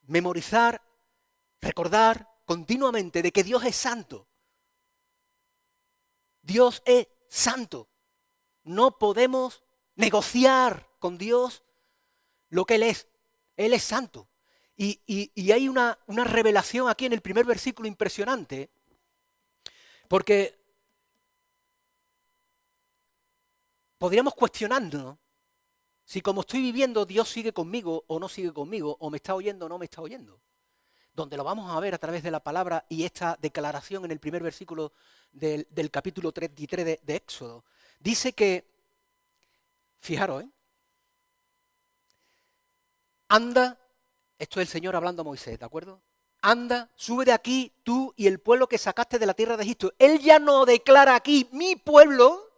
[SPEAKER 1] memorizar, recordar continuamente de que Dios es santo. Dios es santo. No podemos negociar con Dios lo que Él es. Él es santo. Y hay una revelación aquí en el primer versículo impresionante, porque podríamos cuestionarnos si como estoy viviendo Dios sigue conmigo o no sigue conmigo, o me está oyendo o no me está oyendo. Donde lo vamos a ver a través de la palabra y esta declaración en el primer versículo del capítulo 33 de Éxodo. Dice que, fijaros, anda, esto es el Señor hablando a Moisés, ¿de acuerdo? Anda, sube de aquí tú y el pueblo que sacaste de la tierra de Egipto. Él ya no declara aquí mi pueblo.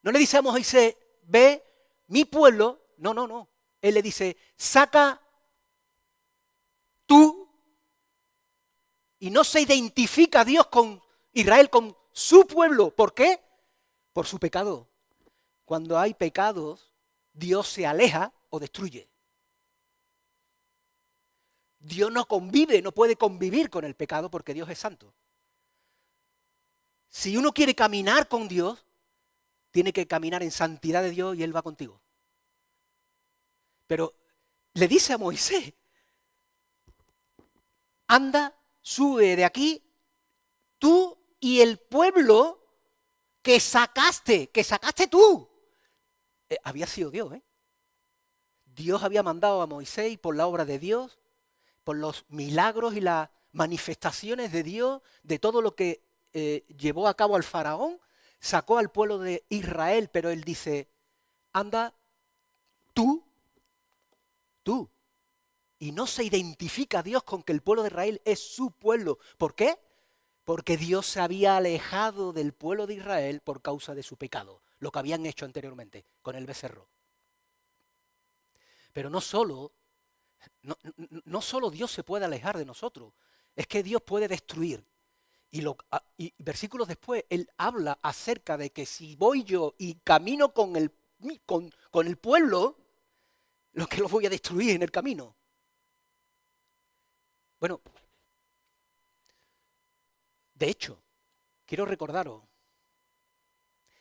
[SPEAKER 1] No le dice a Moisés, ve, mi pueblo. No, no, no. Él le dice, saca tú. Y no se identifica a Dios con Israel, con su pueblo. ¿Por qué? Por su pecado. Cuando hay pecados, Dios se aleja o destruye. Dios no convive, no puede convivir con el pecado porque Dios es santo. Si uno quiere caminar con Dios, tiene que caminar en santidad de Dios y Él va contigo. Pero le dice a Moisés, anda, sube de aquí, tú y el pueblo que sacaste tú. Había sido Dios, ¿eh? Dios había mandado a Moisés y por la obra de Dios, por los milagros y las manifestaciones de Dios, de todo lo que llevó a cabo al faraón, sacó al pueblo de Israel, pero él dice, anda tú. Y no se identifica a Dios con que el pueblo de Israel es su pueblo. ¿Por qué? Porque Dios se había alejado del pueblo de Israel por causa de su pecado, lo que habían hecho anteriormente con el becerro. Pero no solo Dios se puede alejar de nosotros, es que Dios puede destruir. Y versículos después, Él habla acerca de que si voy yo y camino con el pueblo, lo que los voy a destruir en el camino. Bueno, de hecho, quiero recordaros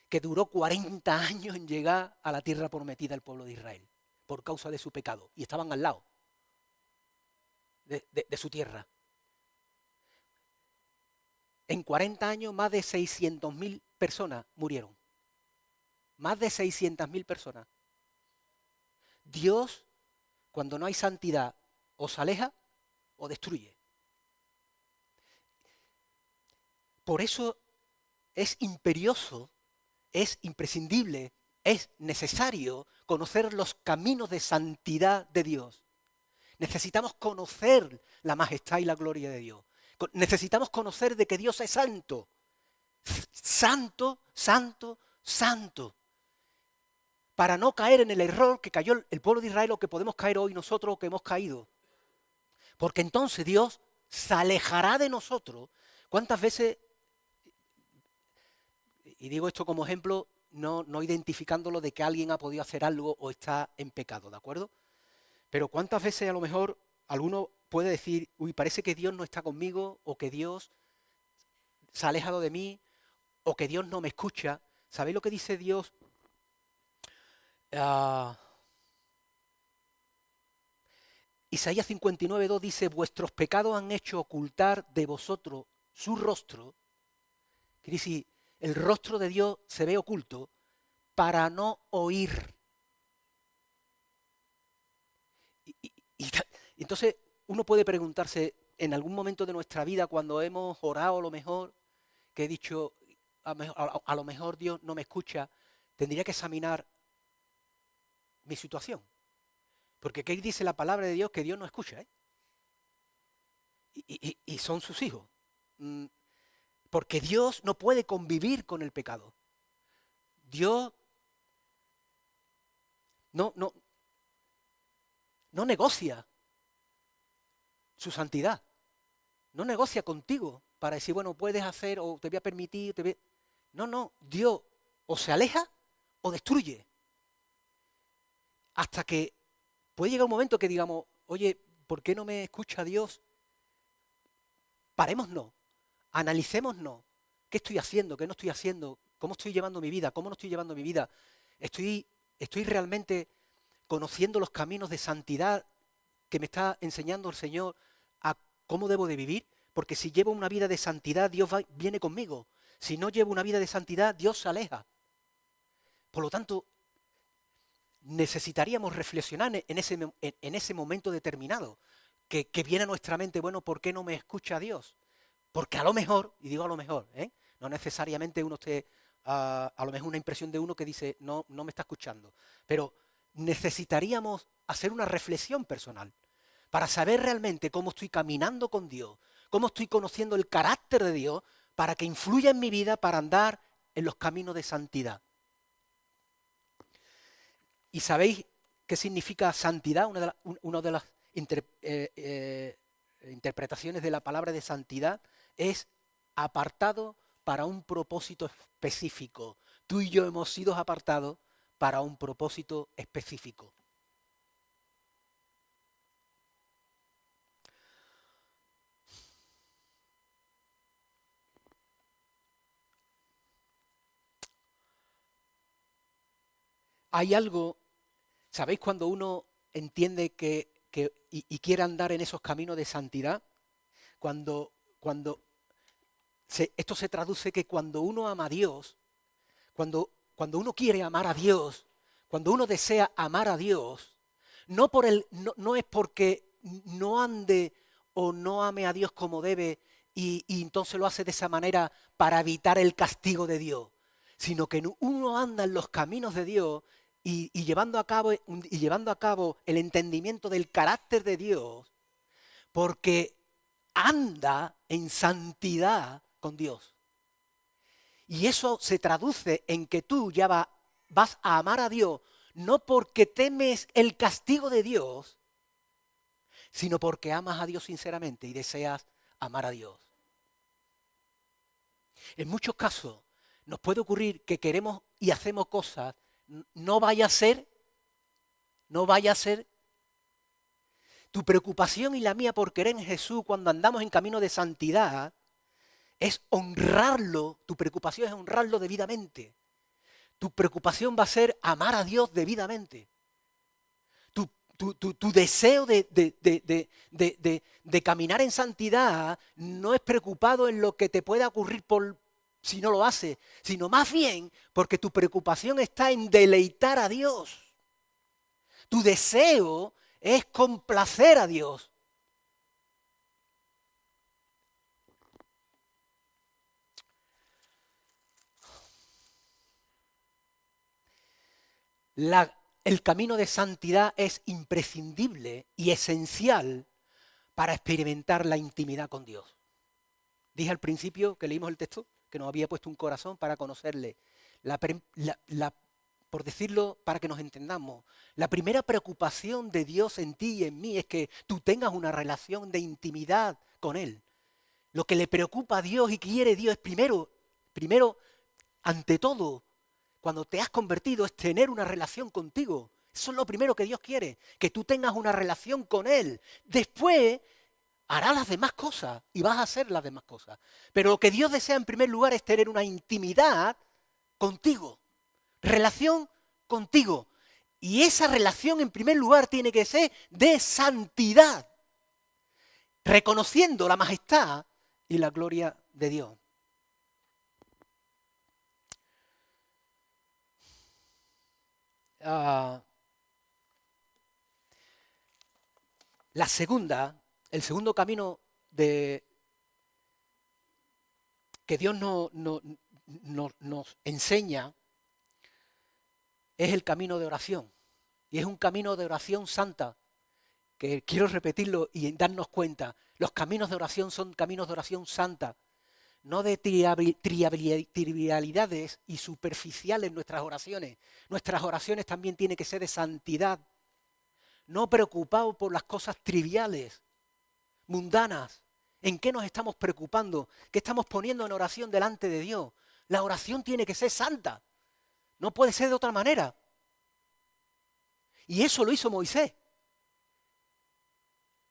[SPEAKER 1] que duró 40 años en llegar a la tierra prometida el pueblo de Israel, por causa de su pecado, y estaban al lado de su tierra. En 40 años más de 600.000 personas murieron. Más de 600.000 personas. Dios, cuando no hay santidad, os aleja o destruye. Por eso es imperioso, es imprescindible, es necesario conocer los caminos de santidad de Dios. Necesitamos conocer la majestad y la gloria de Dios. Necesitamos conocer de que Dios es santo. Santo, santo, santo. Para no caer en el error que cayó el pueblo de Israel o que podemos caer hoy nosotros o que hemos caído. Porque entonces Dios se alejará de nosotros. ¿Cuántas veces, y digo esto como ejemplo, no identificándolo de que alguien ha podido hacer algo o está en pecado, ¿de acuerdo? Pero cuántas veces a lo mejor alguno puede decir, uy, parece que Dios no está conmigo, o que Dios se ha alejado de mí, o que Dios no me escucha. ¿Sabéis lo que dice Dios? Isaías 59:2 dice, vuestros pecados han hecho ocultar de vosotros su rostro. Quiere decir, el rostro de Dios se ve oculto para no oír. Y entonces uno puede preguntarse en algún momento de nuestra vida cuando hemos orado a lo mejor, que he dicho, a lo mejor Dios no me escucha, tendría que examinar mi situación. Porque ¿qué dice la palabra de Dios? Que Dios no escucha, ¿eh? Y son sus hijos. Porque Dios no puede convivir con el pecado. Dios no negocia su santidad. No negocia contigo para decir, bueno, puedes hacer o te voy a permitir. No, Dios o se aleja o destruye. Hasta que puede llegar un momento que digamos, oye, ¿por qué no me escucha Dios? Parémonos, analicémonos. ¿Qué estoy haciendo? ¿Qué no estoy haciendo? ¿Cómo estoy llevando mi vida? ¿Cómo no estoy llevando mi vida? ¿Estoy realmente conociendo los caminos de santidad que me está enseñando el Señor a cómo debo de vivir? Porque si llevo una vida de santidad, Dios viene conmigo. Si no llevo una vida de santidad, Dios se aleja. Por lo tanto, necesitaríamos reflexionar en ese momento determinado, que viene a nuestra mente, bueno, ¿por qué no me escucha Dios? Porque a lo mejor, y digo a lo mejor, no necesariamente uno esté, a lo mejor una impresión de uno que dice, no me está escuchando, pero necesitaríamos hacer una reflexión personal para saber realmente cómo estoy caminando con Dios, cómo estoy conociendo el carácter de Dios para que influya en mi vida para andar en los caminos de santidad. ¿Y sabéis qué significa santidad? Una de las interpretaciones de la palabra de santidad es apartado para un propósito específico. Tú y yo hemos sido apartados para un propósito específico. Hay algo, ¿sabéis cuando uno entiende y quiere andar en esos caminos de santidad? Cuando esto se traduce que cuando uno ama a Dios, cuando uno quiere amar a Dios, cuando uno desea amar a Dios, no es porque no ande o no ame a Dios como debe y entonces lo hace de esa manera para evitar el castigo de Dios, sino que uno anda en los caminos de Dios y llevando a cabo el entendimiento del carácter de Dios, porque anda en santidad con Dios. Y eso se traduce en que tú ya vas a amar a Dios, no porque temes el castigo de Dios, sino porque amas a Dios sinceramente y deseas amar a Dios. En muchos casos nos puede ocurrir que queremos y hacemos cosas, no vaya a ser, tu preocupación y la mía por querer en Jesús cuando andamos en camino de santidad es honrarlo, tu preocupación es honrarlo debidamente. Tu preocupación va a ser amar a Dios debidamente. Tu deseo de caminar en santidad no es preocupado en lo que te pueda ocurrir si no lo haces, sino más bien porque tu preocupación está en deleitar a Dios. Tu deseo es complacer a Dios. El camino de santidad es imprescindible y esencial para experimentar la intimidad con Dios. Dije al principio que leímos el texto que nos había puesto un corazón para conocerle. Por decirlo, para que nos entendamos, la primera preocupación de Dios en ti y en mí es que tú tengas una relación de intimidad con Él. Lo que le preocupa a Dios y quiere Dios es primero, ante todo, cuando te has convertido, es tener una relación contigo. Eso es lo primero que Dios quiere, que tú tengas una relación con Él. Después hará las demás cosas y vas a hacer las demás cosas. Pero lo que Dios desea en primer lugar es tener una intimidad contigo. Relación contigo. Y esa relación, en primer lugar, tiene que ser de santidad, reconociendo la majestad y la gloria de Dios. El segundo camino que Dios nos enseña es el camino de oración. Y es un camino de oración santa, que quiero repetirlo y darnos cuenta. Los caminos de oración son caminos de oración santa, no de trivialidades y superficiales nuestras oraciones. Nuestras oraciones también tienen que ser de santidad, no preocupados por las cosas triviales, mundanas. ¿En qué nos estamos preocupando? ¿Qué estamos poniendo en oración delante de Dios? La oración tiene que ser santa, no puede ser de otra manera. Y eso lo hizo Moisés.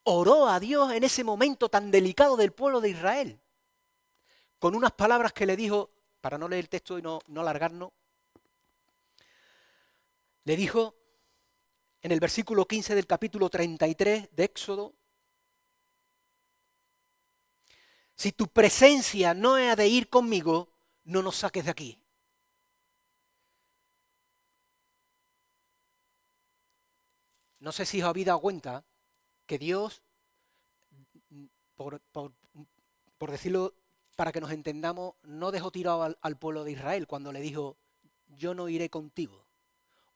[SPEAKER 1] Oró a Dios en ese momento tan delicado del pueblo de Israel, con unas palabras que le dijo, para no leer el texto y no alargarnos, le dijo en el versículo 15 del capítulo 33 de Éxodo: si tu presencia no ha de ir conmigo, no nos saques de aquí. No sé si os habéis dado cuenta que Dios, por decirlo para que nos entendamos, no dejó tirado al pueblo de Israel cuando le dijo, yo no iré contigo.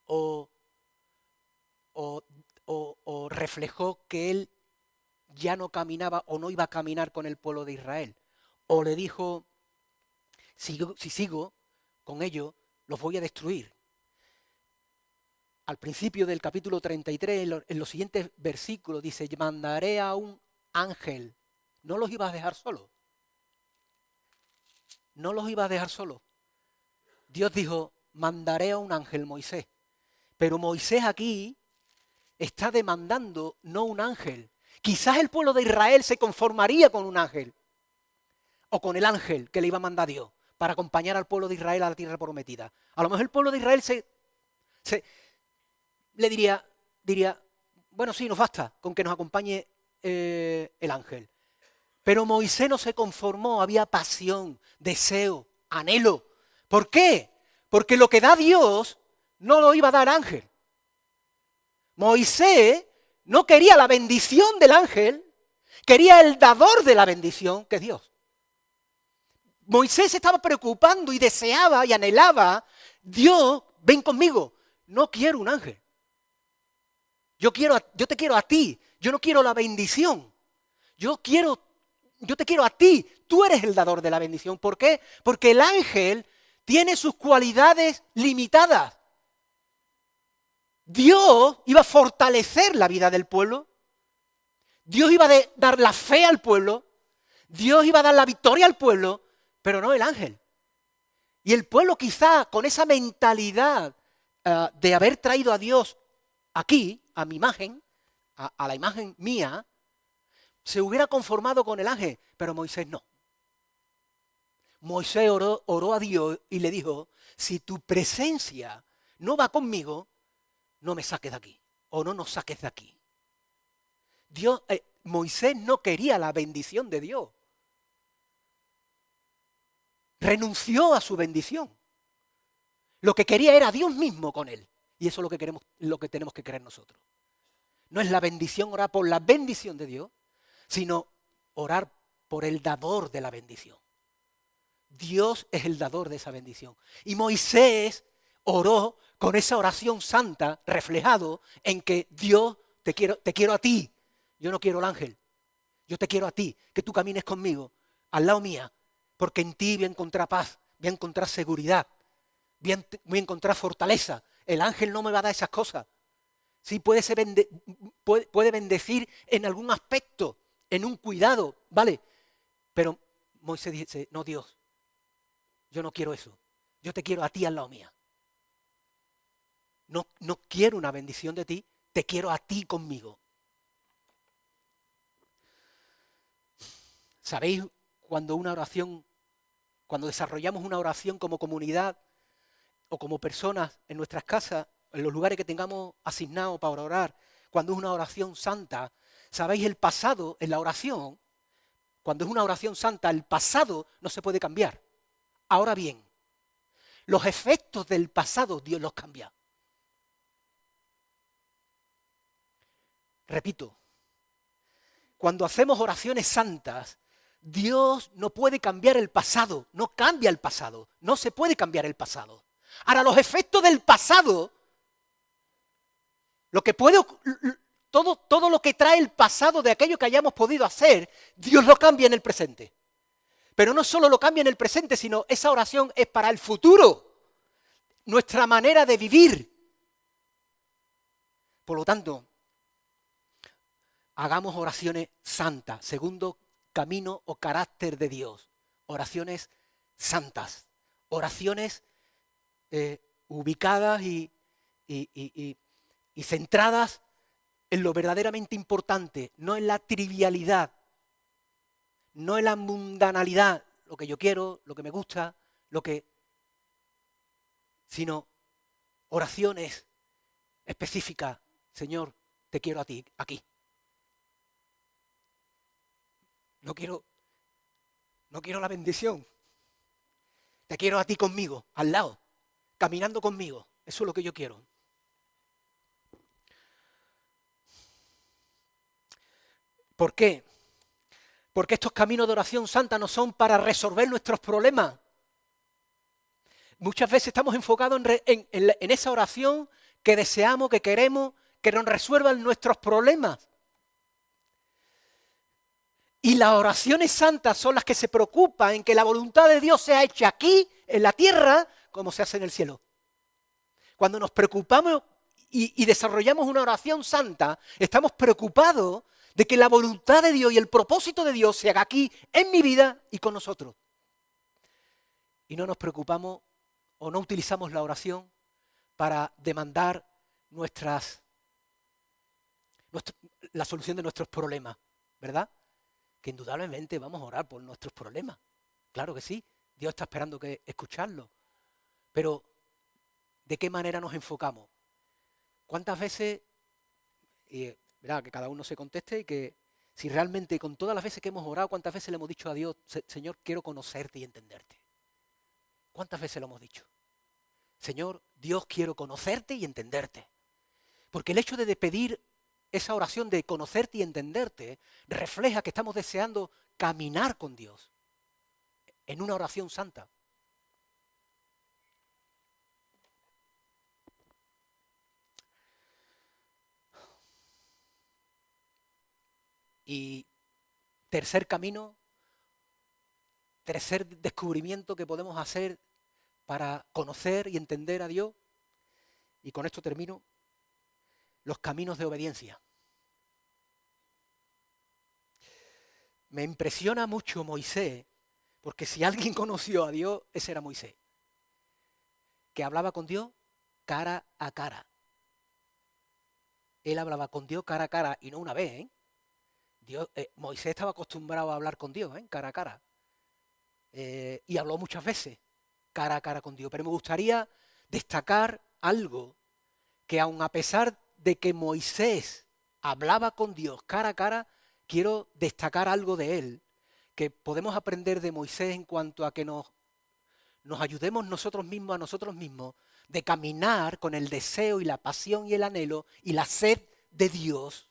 [SPEAKER 1] O reflejó que él ya no caminaba o no iba a caminar con el pueblo de Israel. O le dijo, si sigo con ellos, los voy a destruir. Al principio del capítulo 33, en los siguientes versículos, dice, mandaré a un ángel. No los ibas a dejar solos. No los ibas a dejar solos. Dios dijo, mandaré a un ángel, Moisés. Pero Moisés aquí está demandando no un ángel. Quizás el pueblo de Israel se conformaría con un ángel. O con el ángel que le iba a mandar Dios para acompañar al pueblo de Israel a la tierra prometida. A lo mejor el pueblo de Israel le diría, bueno, sí, nos basta con que nos acompañe el ángel. Pero Moisés no se conformó, había pasión, deseo, anhelo. ¿Por qué? Porque lo que da Dios no lo iba a dar ángel. Moisés no quería la bendición del ángel, quería el dador de la bendición, que es Dios. Moisés se estaba preocupando y deseaba y anhelaba, Dios, ven conmigo, no quiero un ángel. Yo te quiero a ti, yo no quiero la bendición. Yo te quiero a ti, tú eres el dador de la bendición. ¿Por qué? Porque el ángel tiene sus cualidades limitadas. Dios iba a fortalecer la vida del pueblo, Dios iba a dar la fe al pueblo, Dios iba a dar la victoria al pueblo, pero no el ángel. Y el pueblo quizá con esa mentalidad de haber traído a Dios aquí, a mi imagen, a la imagen mía, se hubiera conformado con el ángel, pero Moisés no. Moisés oró a Dios y le dijo, si tu presencia no va conmigo, no me saques de aquí, o no nos saques de aquí. Moisés no quería la bendición de Dios. Renunció a su bendición. Lo que quería era Dios mismo con él. Y eso es lo que tenemos que creer nosotros. No es la bendición, orar por la bendición de Dios, sino orar por el dador de la bendición. Dios es el dador de esa bendición. Y Moisés oró con esa oración santa reflejado en que Dios, te quiero a ti. Yo no quiero al ángel. Yo te quiero a ti, que tú camines conmigo, al lado mía, porque en ti voy a encontrar paz, voy a encontrar seguridad, voy a encontrar fortaleza. El ángel no me va a dar esas cosas. Sí, puede bendecir en algún aspecto, en un cuidado, ¿vale? Pero Moisés dice, no, Dios, yo no quiero eso. Yo te quiero a ti al lado mía. No quiero una bendición de ti, te quiero a ti conmigo. ¿Sabéis cuando desarrollamos una oración como comunidad o como personas en nuestras casas, en los lugares que tengamos asignados para orar, cuando es una oración santa, ¿sabéis el pasado en la oración? Cuando es una oración santa, el pasado no se puede cambiar. Ahora bien, los efectos del pasado Dios los cambia. Repito, cuando hacemos oraciones santas, Dios no puede cambiar el pasado, no cambia el pasado, no se puede cambiar el pasado. Ahora, los efectos del pasado, lo que puede, todo lo que trae el pasado de aquello que hayamos podido hacer, Dios lo cambia en el presente. Pero no solo lo cambia en el presente, sino esa oración es para el futuro, nuestra manera de vivir. Por lo tanto, hagamos oraciones santas, segundo camino o carácter de Dios. Oraciones santas, oraciones ubicadas y centradas en lo verdaderamente importante, no en la trivialidad, no en la mundanalidad, lo que yo quiero, lo que me gusta, sino oraciones específicas. Señor, te quiero a ti, aquí. No quiero la bendición. Te quiero a ti conmigo, al lado, caminando conmigo. Eso es lo que yo quiero. ¿Por qué? Porque estos caminos de oración santa no son para resolver nuestros problemas. Muchas veces estamos enfocados en esa oración que deseamos, que queremos, que nos resuelvan nuestros problemas. Y las oraciones santas son las que se preocupan en que la voluntad de Dios sea hecha aquí, en la tierra, como se hace en el cielo. Cuando nos preocupamos y desarrollamos una oración santa, estamos preocupados de que la voluntad de Dios y el propósito de Dios se haga aquí, en mi vida y con nosotros. Y no nos preocupamos o no utilizamos la oración para demandar la solución de nuestros problemas, ¿verdad? Que indudablemente vamos a orar por nuestros problemas. Claro que sí, Dios está esperando que escucharlo. Pero, ¿de qué manera nos enfocamos? ¿Cuántas veces, verá, que cada uno se conteste y que si realmente con todas las veces que hemos orado, cuántas veces le hemos dicho a Dios, Señor, quiero conocerte y entenderte? ¿Cuántas veces lo hemos dicho? Señor, Dios, quiero conocerte y entenderte. Porque el hecho de pedir esa oración de conocerte y entenderte refleja que estamos deseando caminar con Dios en una oración santa. Y tercer camino, tercer descubrimiento que podemos hacer para conocer y entender a Dios, y con esto termino, los caminos de obediencia. Me impresiona mucho Moisés, porque si alguien conoció a Dios, ese era Moisés, que hablaba con Dios cara a cara. Él hablaba con Dios cara a cara, y no una vez, ¿eh? Moisés estaba acostumbrado a hablar con Dios, ¿eh? Cara a cara. Y habló muchas veces cara a cara con Dios. Pero me gustaría destacar algo que aun a pesar de que Moisés hablaba con Dios cara a cara, quiero destacar algo de él, que podemos aprender de Moisés en cuanto a que nos ayudemos nosotros mismos a nosotros mismos de caminar con el deseo y la pasión y el anhelo y la sed de Dios,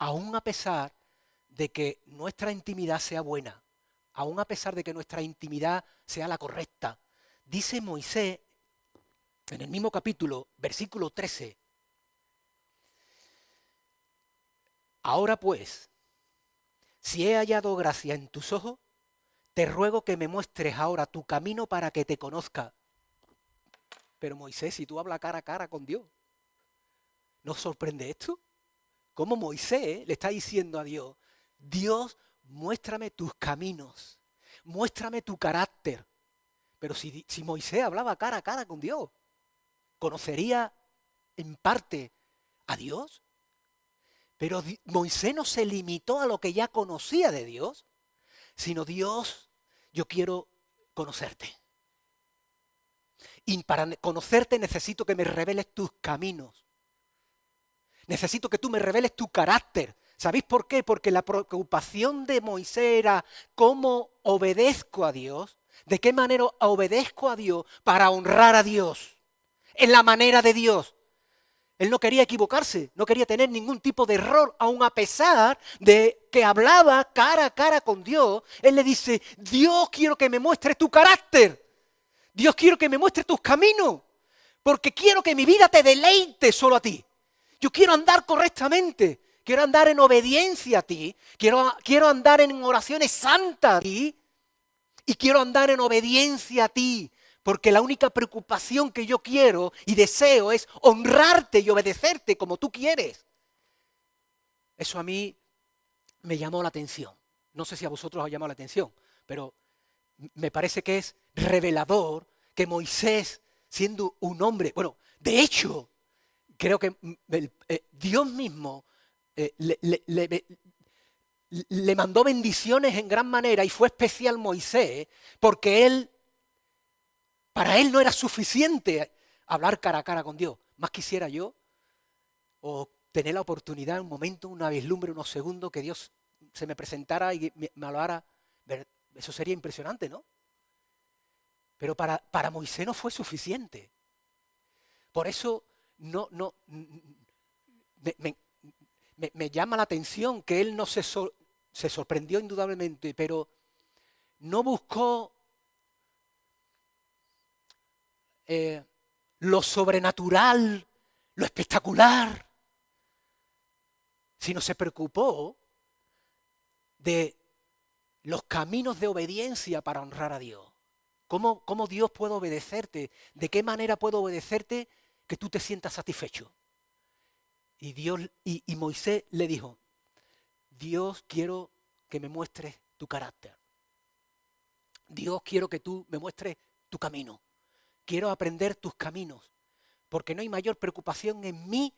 [SPEAKER 1] aun a pesar de que nuestra intimidad sea buena, aun a pesar de que nuestra intimidad sea la correcta. Dice Moisés en el mismo capítulo, versículo 13, ahora pues, si he hallado gracia en tus ojos, te ruego que me muestres ahora tu camino para que te conozca. Pero Moisés, si tú hablas cara a cara con Dios, ¿no os sorprende esto? Como Moisés le está diciendo a Dios, Dios, muéstrame tus caminos, muéstrame tu carácter. Pero si Moisés hablaba cara a cara con Dios, ¿conocería en parte a Dios? Pero Moisés no se limitó a lo que ya conocía de Dios, sino Dios, yo quiero conocerte. Y para conocerte necesito que me reveles tus caminos. Necesito que tú me reveles tu carácter. ¿Sabéis por qué? Porque la preocupación de Moisés era cómo obedezco a Dios, de qué manera obedezco a Dios para honrar a Dios, en la manera de Dios. Él no quería equivocarse, no quería tener ningún tipo de error, aun a pesar de que hablaba cara a cara con Dios. Él le dice, Dios, quiero que me muestres tu carácter. Dios, quiero que me muestres tus caminos, porque quiero que mi vida te deleite solo a ti. Yo quiero andar correctamente, quiero andar en obediencia a ti, quiero andar en oraciones santas a ti y quiero andar en obediencia a ti. Porque la única preocupación que yo quiero y deseo es honrarte y obedecerte como tú quieres. Eso a mí me llamó la atención. No sé si a vosotros os ha llamado la atención, pero me parece que es revelador que Moisés, siendo un hombre, bueno, de hecho, creo que Dios mismo le mandó bendiciones en gran manera y fue especial Moisés porque para él no era suficiente hablar cara a cara con Dios. Más quisiera yo o tener la oportunidad, un momento, una vislumbre, unos segundos, que Dios se me presentara y me hablara. Eso sería impresionante, ¿no? Pero para Moisés no fue suficiente. Por eso me llama la atención que él no se sorprendió indudablemente, pero no buscó lo sobrenatural, lo espectacular, sino se preocupó de los caminos de obediencia para honrar a Dios. ¿Cómo Dios puede obedecerte? ¿De qué manera puedo obedecerte que tú te sientas satisfecho? Y Moisés le dijo, Dios, quiero que me muestres tu carácter. Dios, quiero que tú me muestres tu camino. Quiero aprender tus caminos, porque no hay mayor preocupación en mí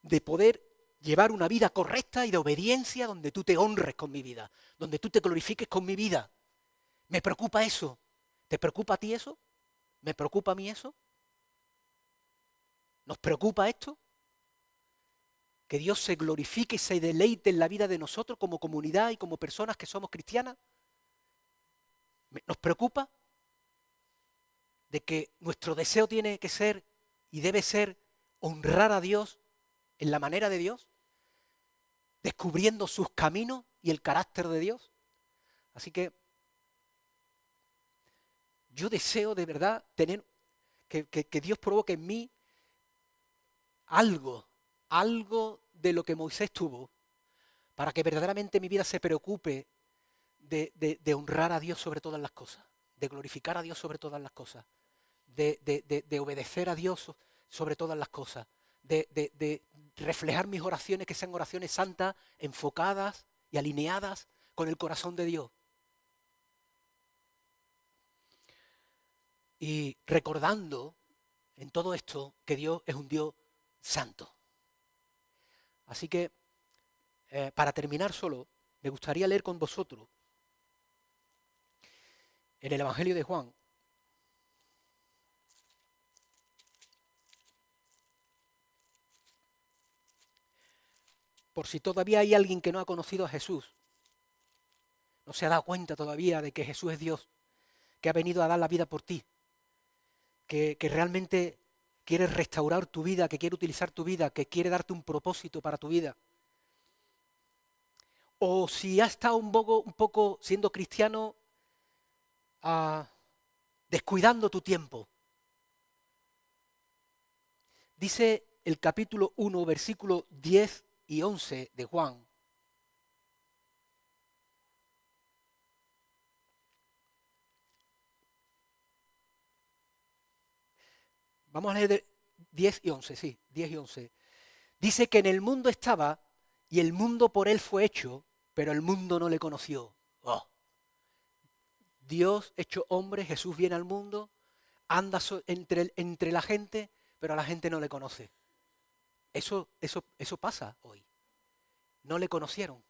[SPEAKER 1] de poder llevar una vida correcta y de obediencia donde tú te honres con mi vida, donde tú te glorifiques con mi vida. Me preocupa eso. ¿Te preocupa a ti eso? ¿Me preocupa a mí eso? ¿Nos preocupa esto? Que Dios se glorifique y se deleite en la vida de nosotros como comunidad y como personas que somos cristianas. ¿Nos preocupa? De que nuestro deseo tiene que ser y debe ser honrar a Dios en la manera de Dios, descubriendo sus caminos y el carácter de Dios. Así que yo deseo de verdad tener que Dios provoque en mí algo de lo que Moisés tuvo, para que verdaderamente mi vida se preocupe de honrar a Dios sobre todas las cosas, de glorificar a Dios sobre todas las cosas, de obedecer a Dios sobre todas las cosas, de reflejar mis oraciones que sean oraciones santas, enfocadas y alineadas con el corazón de Dios. Y recordando en todo esto que Dios es un Dios santo. Así que, para terminar solo, me gustaría leer con vosotros en el Evangelio de Juan, por si todavía hay alguien que no ha conocido a Jesús, no se ha dado cuenta todavía de que Jesús es Dios, que ha venido a dar la vida por ti, que realmente quiere restaurar tu vida, que quiere utilizar tu vida, que quiere darte un propósito para tu vida. O si has estado un poco siendo cristiano, descuidando tu tiempo. Dice el capítulo 1, versículos 10 y 11 de Juan. Vamos a leer de 10 y 11, sí, 10 y 11. Dice que en el mundo estaba y el mundo por él fue hecho, pero el mundo no le conoció. Oh. Dios hecho hombre, Jesús viene al mundo, anda entre la gente, pero a la gente no le conoce. Eso pasa hoy. No le conocieron.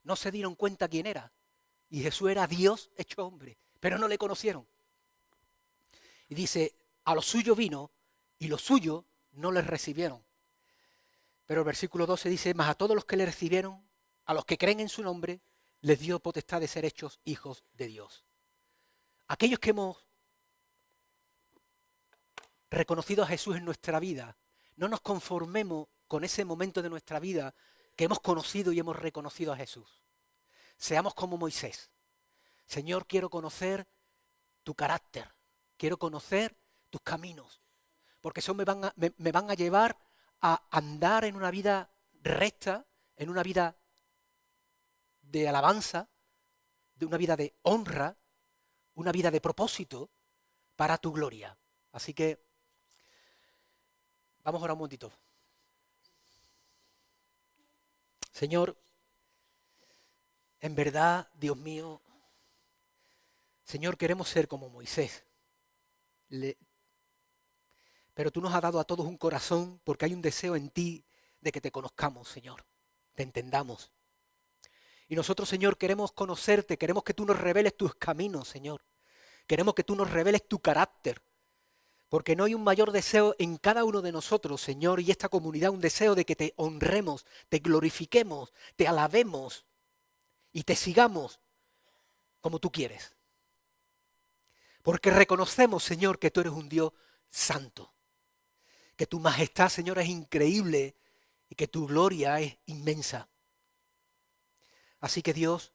[SPEAKER 1] No se dieron cuenta quién era. Y Jesús era Dios hecho hombre, pero no le conocieron. Y dice, a los suyos vino y los suyos no les recibieron. Pero el versículo 12 dice, mas a todos los que le recibieron, a los que creen en su nombre, les dio potestad de ser hechos hijos de Dios. Aquellos que hemos reconocido a Jesús en nuestra vida, no nos conformemos con ese momento de nuestra vida que hemos conocido y hemos reconocido a Jesús. Seamos como Moisés. Señor, quiero conocer tu carácter, quiero conocer tus caminos, porque eso me van a llevar a andar en una vida recta, en una vida de alabanza, de una vida de honra, una vida de propósito para tu gloria. Así que vamos ahora un momentito. Señor, en verdad, Dios mío, Señor, queremos ser como Moisés. Pero tú nos has dado a todos un corazón porque hay un deseo en ti de que te conozcamos, Señor, te entendamos. Y nosotros, Señor, queremos conocerte, queremos que tú nos reveles tus caminos, Señor. Queremos que tú nos reveles tu carácter. Porque no hay un mayor deseo en cada uno de nosotros, Señor, y esta comunidad, un deseo de que te honremos, te glorifiquemos, te alabemos y te sigamos como tú quieres. Porque reconocemos, Señor, que tú eres un Dios santo, que tu majestad, Señor, es increíble y que tu gloria es inmensa. Así que Dios,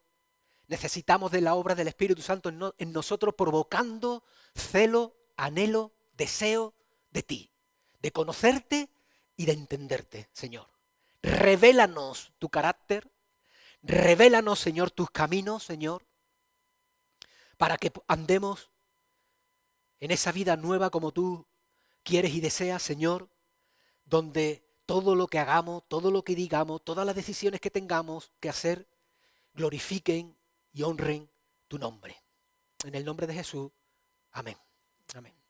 [SPEAKER 1] necesitamos de la obra del Espíritu Santo en nosotros, provocando celo, anhelo, deseo de ti, de conocerte y de entenderte, Señor. Revélanos tu carácter, revélanos, Señor, tus caminos, Señor, para que andemos en esa vida nueva como tú quieres y deseas, Señor, donde todo lo que hagamos, todo lo que digamos, todas las decisiones que tengamos que hacer, glorifiquen y honren tu nombre. En el nombre de Jesús, amén. Amén.